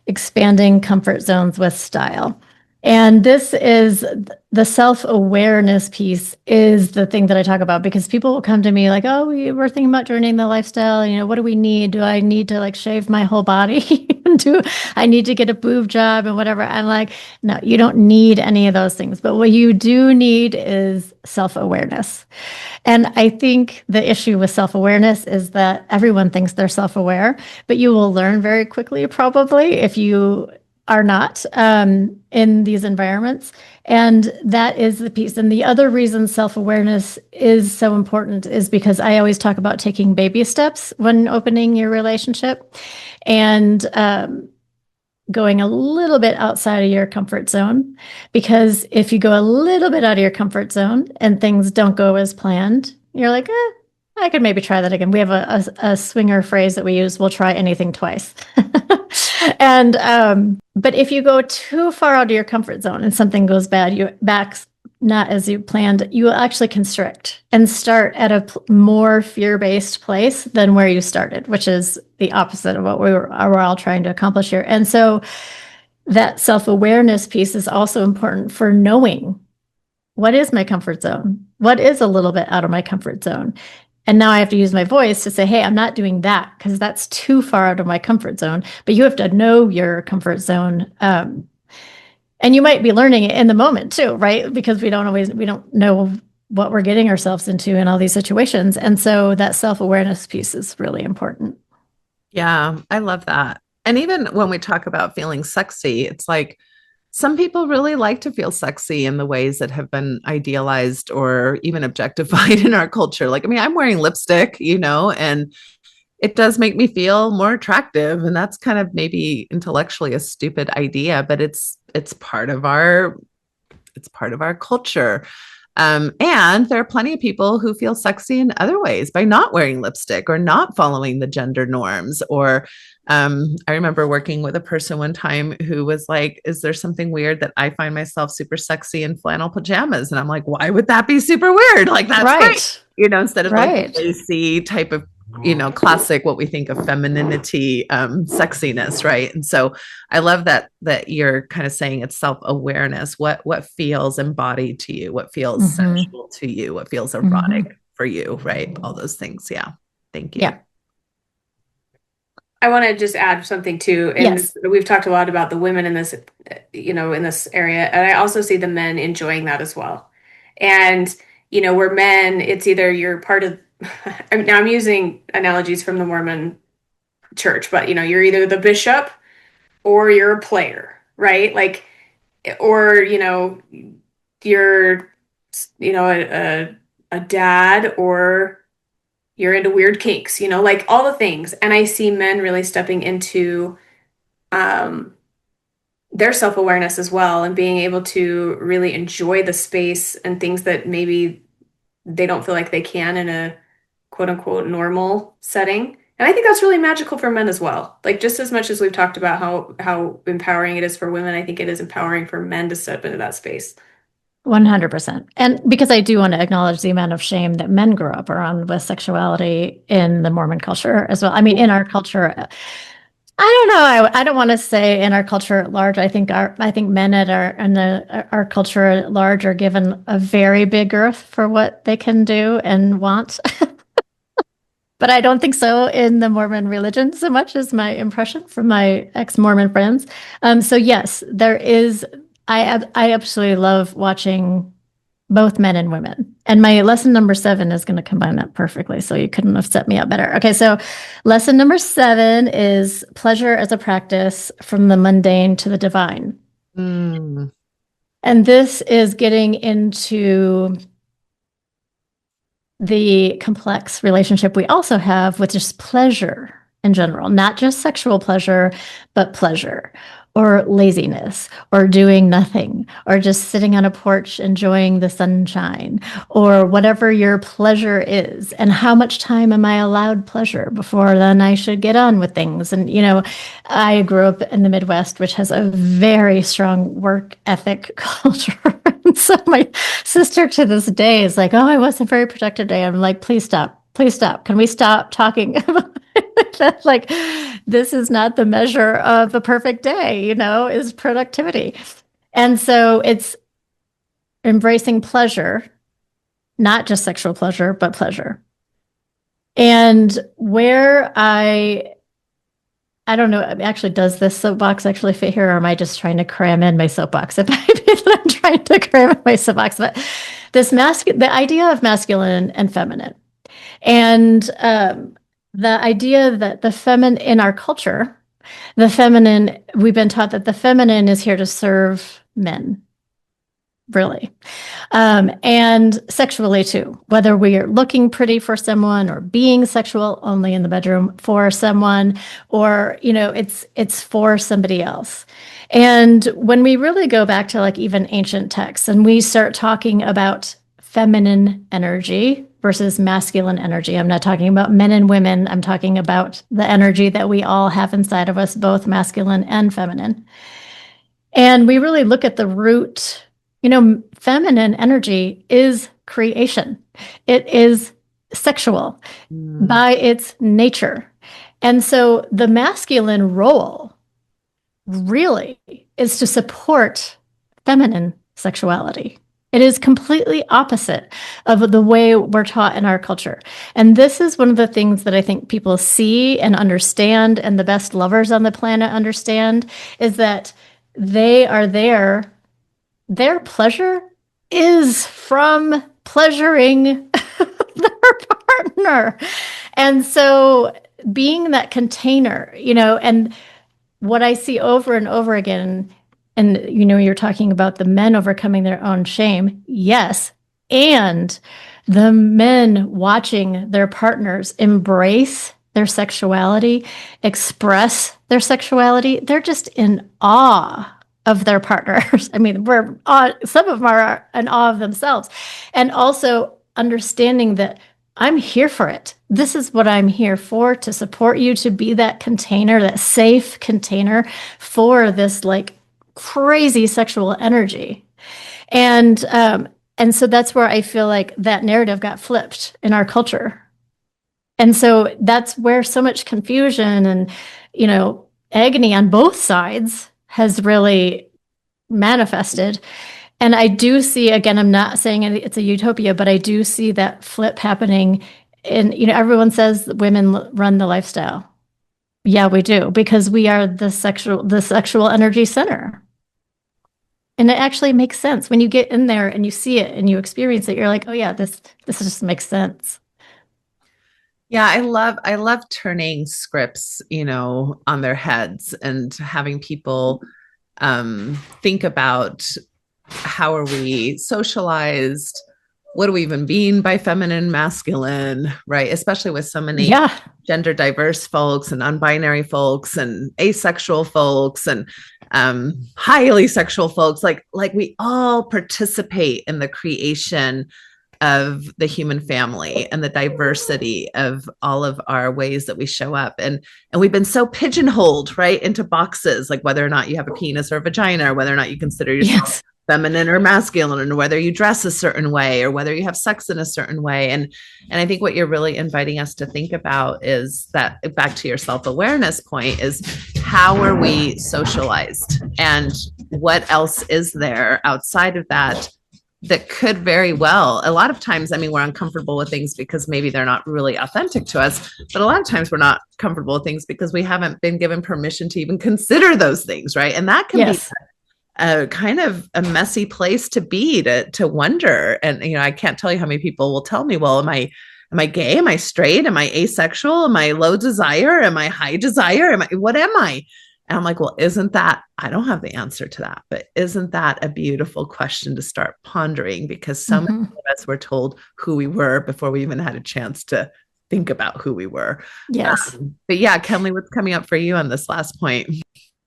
S2: Expanding Comfort Zones with Style. And this is the self-awareness piece is the thing that I talk about, because people will come to me like, oh, we're thinking about joining the lifestyle. What do we need? Do I need to shave my whole body? Do I need to get a boob job and whatever? I'm like, no, you don't need any of those things. But what you do need is self-awareness. And I think the issue with self-awareness is that everyone thinks they're self-aware, but you will learn very quickly, probably, if you are not in these environments. And that is the piece. And the other reason self-awareness is so important is because I always talk about taking baby steps when opening your relationship and going a little bit outside of your comfort zone. Because if you go a little bit out of your comfort zone and things don't go as planned, you're like, I could maybe try that again. We have a swinger phrase that we use, we'll try anything twice. And but if you go too far out of your comfort zone and something goes bad, you back not as you planned, you will actually constrict and start at a more fear-based place than where you started, which is the opposite of what we're all trying to accomplish here. And so that self-awareness piece is also important for knowing what is my comfort zone, what is a little bit out of my comfort zone. And now I have to use my voice to say, hey, I'm not doing that because that's too far out of my comfort zone. But you have to know your comfort zone And you might be learning it in the moment too, right? Because we don't know what we're getting ourselves into in all these situations. And so that self-awareness piece is really important.
S1: Yeah, I love that. And even when we talk about feeling sexy, it's like some people really like to feel sexy in the ways that have been idealized or even objectified in our culture. Like, I mean, I'm wearing lipstick, and it does make me feel more attractive. And that's kind of maybe intellectually a stupid idea, but it's part of our culture. And there are plenty of people who feel sexy in other ways by not wearing lipstick or not following the gender norms. Or I remember working with a person one time who was like, is there something weird that I find myself super sexy in flannel pajamas? And I'm like, why would that be super weird? Like, that's great, instead of like lacy type of, classic, what we think of femininity, sexiness. Right. And so I love that you're kind of saying it's self-awareness, what feels embodied to you, what feels sensual to you, what feels erotic for you, right? All those things. Yeah. Thank you.
S2: Yeah.
S3: I want to just add something too. And
S2: Yes.
S3: We've talked a lot about the women in this, in this area. And I also see the men enjoying that as well. And, we're men, it's either you're part of, now I'm using analogies from the Mormon church, but you're either the bishop or you're a player, right? Like, or, you're, a dad, or you're into weird kinks, like all the things. And I see men really stepping into their self-awareness as well, and being able to really enjoy the space and things that maybe they don't feel like they can in a quote unquote normal setting. And I think that's really magical for men as well. Like, just as much as we've talked about how empowering it is for women, I think it is empowering for men to step into that space.
S2: 100%. And because I do want to acknowledge the amount of shame that men grew up around with sexuality in the Mormon culture as well. I mean, in our culture, I don't know. I don't want to say in our culture at large. I think men our culture at large are given a very big girth for what they can do and want. But I don't think so in the Mormon religion so much as my impression from my ex-Mormon friends. So yes, there is. I absolutely love watching both men and women. And my lesson number 7 is going to combine that perfectly. So you couldn't have set me up better. Okay, so lesson number 7 is pleasure as a practice from the mundane to the divine. And this is getting into the complex relationship we also have with just pleasure in general, not just sexual pleasure, but pleasure, or laziness, or doing nothing, or just sitting on a porch enjoying the sunshine, or whatever your pleasure is. And how much time am I allowed pleasure before then I should get on with things? And, I grew up in the Midwest, which has a very strong work ethic culture. So my sister to this day is like, oh, I wasn't very productive today. I'm like, please stop. Please stop. Can we stop talking about that? Like, this is not the measure of a perfect day, is productivity. And so it's embracing pleasure, not just sexual pleasure, but pleasure. And where I don't know, actually, does this soapbox actually fit here, or am I just trying to cram in my soapbox? It might be that I'm trying to cram in my soapbox, but the idea of masculine and feminine, and the idea that the feminine in our culture, we've been taught that the feminine is here to serve men, really. And sexually too, whether we are looking pretty for someone or being sexual only in the bedroom for someone, or, it's for somebody else. And when we really go back to like even ancient texts and we start talking about feminine energy versus masculine energy, I'm not talking about men and women. I'm talking about the energy that we all have inside of us, both masculine and feminine. And we really look at the root. Feminine energy is creation. It is sexual by its nature. And so the masculine role really is to support feminine sexuality. It is completely opposite of the way we're taught in our culture. And this is one of the things that I think people see and understand, and the best lovers on the planet understand, is that they are there. Their pleasure is from pleasuring their partner. And so being that container, and what I see over and over again, and you're talking about the men overcoming their own shame. Yes. And the men watching their partners embrace their sexuality, express their sexuality. They're just in awe of their partners. I mean, some of them are in awe of themselves. And also understanding that I'm here for it. This is what I'm here for, to support you, to be that container, that safe container for this like crazy sexual energy. And so that's where I feel like that narrative got flipped in our culture. And so that's where so much confusion and, agony on both sides has really manifested. And I do see, again, I'm not saying it's a utopia, but I do see that flip happening. And, everyone says that women run the lifestyle. Yeah, we do, because we are the sexual energy center. And it actually makes sense when you get in there and you see it and you experience it. You're like, oh yeah, this just makes sense.
S1: Yeah, I love turning scripts, on their heads and having people think about how are we socialized? What do we even mean by feminine, masculine, right? Especially with so many gender diverse folks and unbinary folks and asexual folks and highly sexual folks. Like we all participate in the creation of the human family and the diversity of all of our ways that we show up. And we've been so pigeonholed, right, into boxes, like whether or not you have a penis or a vagina, or whether or not you consider yourself feminine or masculine, and whether you dress a certain way or whether you have sex in a certain way. And I think what you're really inviting us to think about is that, back to your self-awareness point, is how are we socialized, and what else is there outside of that could very well, a lot of times, I mean, we're uncomfortable with things because maybe they're not really authentic to us, but a lot of times we're not comfortable with things because we haven't been given permission to even consider those things, right? And that can be a kind of a messy place to be, to wonder. And, I can't tell you how many people will tell me, well, am I gay? Am I straight? Am I asexual? Am I low desire? Am I high desire? What am I? And I'm like, well, I don't have the answer to that, but isn't that a beautiful question to start pondering? Because so many of us were told who we were before we even had a chance to think about who we were.
S2: Yes.
S1: But yeah, Kenley, what's coming up for you on this last point?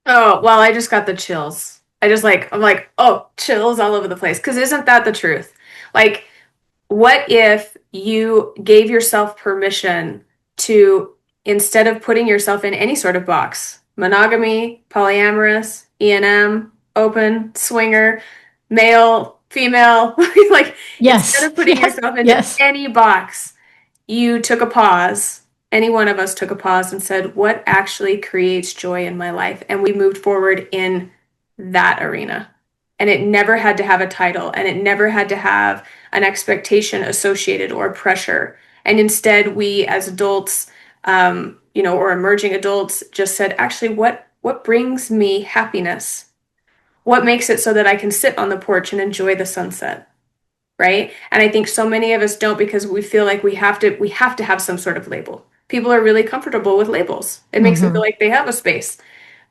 S3: Oh, well, I just got the chills. I'm like, oh, chills all over the place. Because isn't that the truth? Like, what if you gave yourself permission to, instead of putting yourself in any sort of box, monogamy, polyamorous, ENM, open, swinger, male, female, like, instead of putting yourself into any box, you took a pause. Any one of us took a pause and said, what actually creates joy in my life? And we moved forward in that arena. And it never had to have a title, and it never had to have an expectation associated or pressure. And instead, we as adults, or emerging adults, just said, actually, what brings me happiness? What makes it so that I can sit on the porch and enjoy the sunset? Right? And I think so many of us don't, because we feel like we have to have some sort of label. People are really comfortable with labels. It makes them feel like they have a space.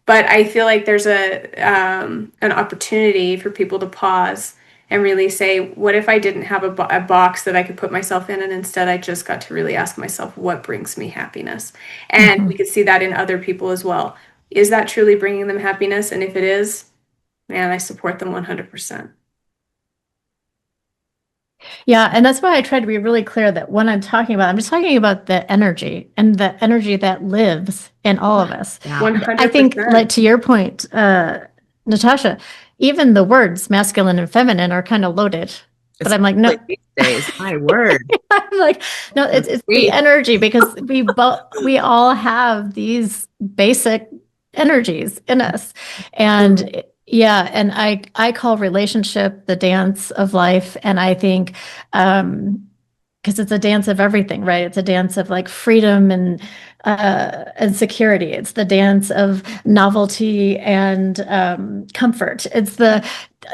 S3: But I feel like there's an opportunity for people to pause and really say, what if I didn't have a box that I could put myself in, and instead I just got to really ask myself, what brings me happiness? And we could see that in other people as well. Is that truly bringing them happiness? And if it is, man, I support them 100%.
S2: Yeah, and that's why I try to be really clear that when I'm just talking about the energy, and the energy that lives in all of us.
S3: 100%.
S2: I think, like, to your point, Natasha, even the words masculine and feminine are kind of loaded. But I'm like, no.
S1: These days, my word.
S2: I'm like, no, it's the energy, because we all have these basic energies in us. And yeah, and I call relationship the dance of life. And I think because it's a dance of everything, right? It's a dance of like freedom and security. It's the dance of novelty and comfort. It's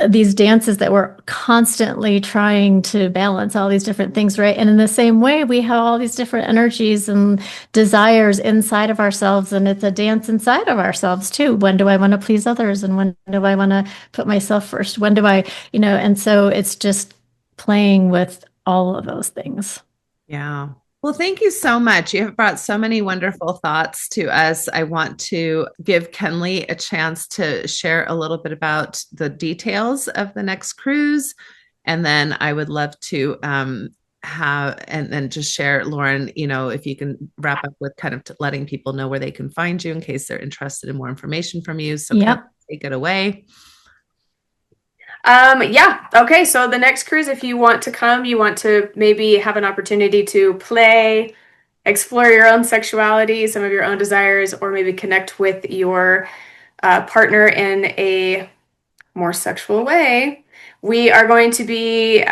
S2: these dances that we're constantly trying to balance all these different things, right? And in the same way, we have all these different energies and desires inside of ourselves, and it's a dance inside of ourselves too. When do I want to please others, and when do I want to put myself first? When do I, and so it's just playing with all of those things.
S1: Yeah. Well, thank you so much. You have brought so many wonderful thoughts to us. I want to give Kenley a chance to share a little bit about the details of the next cruise. And then I would love to have, and then just share, Lauren, if you can wrap up with kind of letting people know where they can find you in case they're interested in more information from you. So
S2: Yep.
S1: Take it away.
S3: Yeah. Okay. So the next cruise, if you want to come, you want to maybe have an opportunity to play, explore your own sexuality, some of your own desires, or maybe connect with your partner in a more sexual way. We are going to be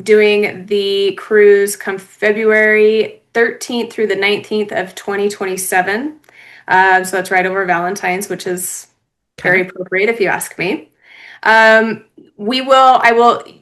S3: doing the cruise come February 13th through the 19th of 2027. So that's right over Valentine's, which is very appropriate if you ask me.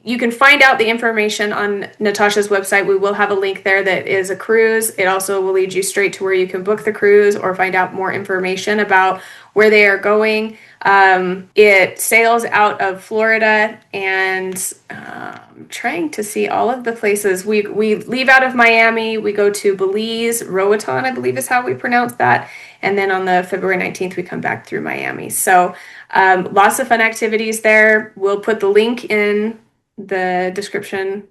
S3: You can find out the information on Natasha's website. We will have a link there that is a cruise. It also will lead you straight to where you can book the cruise or find out more information about where they are going. It sails out of Florida, and I'm trying to see all of the places. We leave out of Miami. We go to Belize, Roatan, I believe is how we pronounce that. And then on the February 19th, we come back through Miami. So lots of fun activities there. We'll put the link in the description.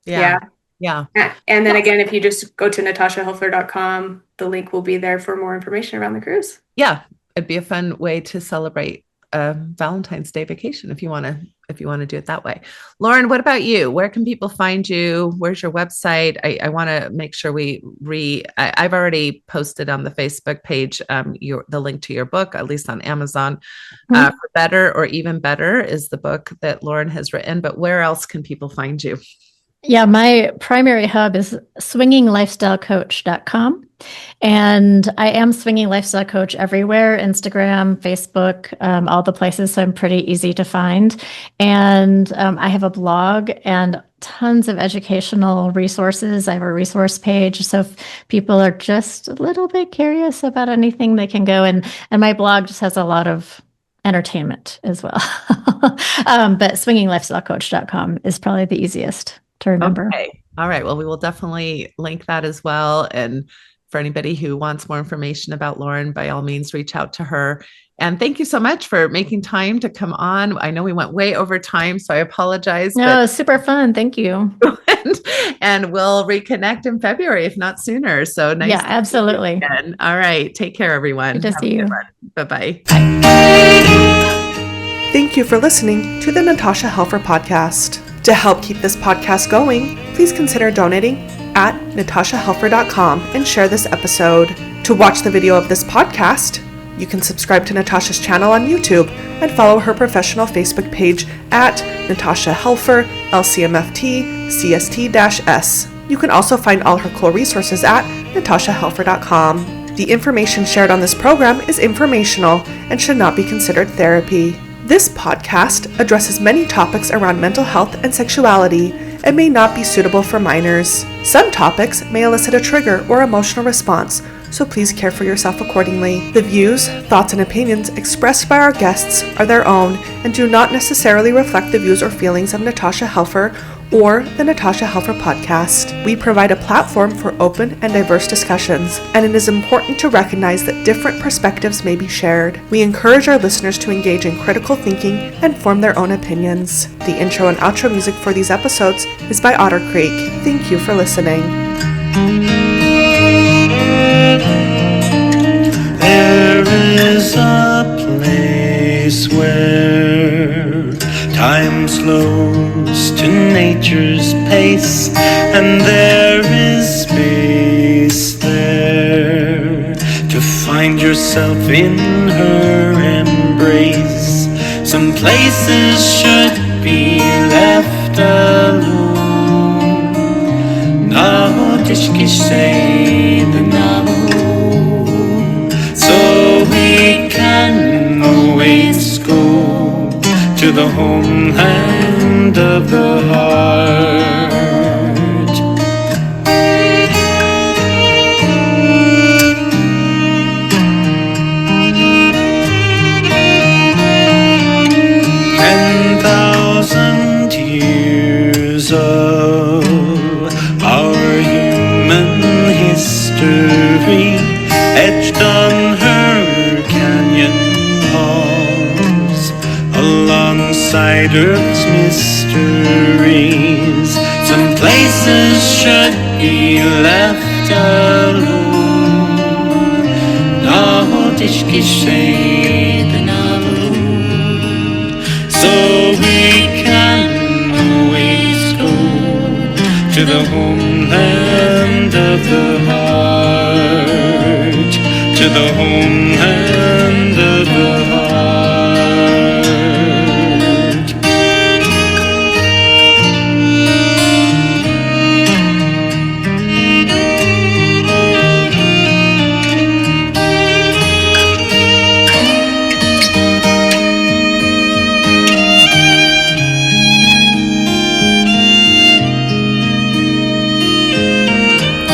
S3: Yeah. And then again, if you just go to natashahelfer.com, the link will be there for more information around the cruise.
S1: Yeah. It'd be a fun way to celebrate a Valentine's Day vacation if you want to do it that way. Lauren, what about you? Where can people find you? Where's your website? I want to make sure I've already posted on the Facebook page the link to your book, at least on Amazon. For Better or Even Better is the book that Lauren has written, but where else can people find you?
S2: Yeah, my primary hub is swinginglifestylecoach.com. And I am Swinging Lifestyle Coach everywhere, Instagram, Facebook, all the places. So I'm pretty easy to find. And I have a blog and tons of educational resources. I have a resource page. So if people are just a little bit curious about anything, they can go. And my blog just has a lot of entertainment as well. But swinginglifestylecoach.com is probably the easiest to remember.
S1: Okay. All right. Well, we will definitely link that as well. And for anybody who wants more information about Lauren, by all means, reach out to her. And thank you so much for making time to come on. I know we went way over time, so I apologize.
S2: No, it's super fun. Thank you.
S1: And we'll reconnect in February, if not sooner. So nice.
S2: Yeah, absolutely.
S1: All right. Take care, everyone.
S2: Good to see you.
S1: Bye-bye.
S4: Thank you for listening to the Natasha Helfer Podcast. To help keep this podcast going, please consider donating at natashahelfer.com and share this episode. To watch the video of this podcast, you can subscribe to Natasha's channel on YouTube and follow her professional Facebook page at Natasha Helfer, LCMFT, CST-S. You can also find all her cool resources at natashahelfer.com. The information shared on this program is informational and should not be considered therapy. This podcast addresses many topics around mental health and sexuality and may not be suitable for minors. Some topics may elicit a trigger or emotional response, so please care for yourself accordingly. The views, thoughts, and opinions expressed by our guests are their own and do not necessarily reflect the views or feelings of Natasha Helfer or the Natasha Helfer Podcast. We provide a platform for open and diverse discussions, and it is important to recognize that different perspectives may be shared. We encourage our listeners to engage in critical thinking and form their own opinions. The intro and outro music for these episodes is by Otter Creek. Thank you for listening.
S5: There is a place where time slows to nature's pace, and there is space there to find yourself in her embrace. Some places should be left alone, say the Navajo, so we can always go to the homeland of the heart. 10,000 years of our human history etched on her canyon walls, alongside Earth's mysteries. Some places should be left alone. Nahotishkishe the Navajo, so we can always go to the homeland of the heart, to the homeland of the heart.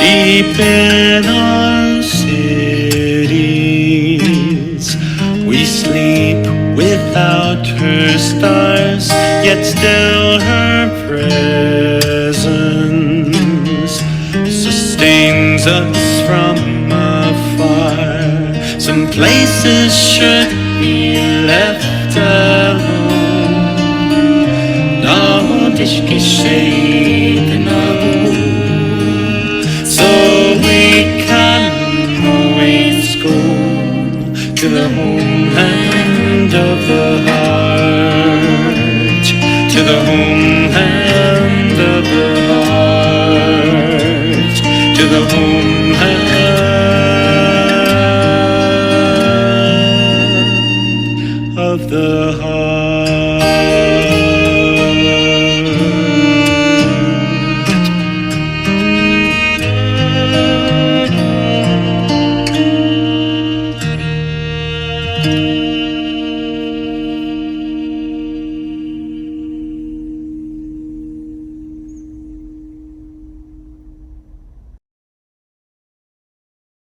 S5: Deep in our cities, we sleep without her stars, yet still her presence sustains us from afar. Some places should be left alone. Nahotishkishe the Navajo, so we can always go to the homeland of the heart, to the homeland of the heart, to the homeland of the heart.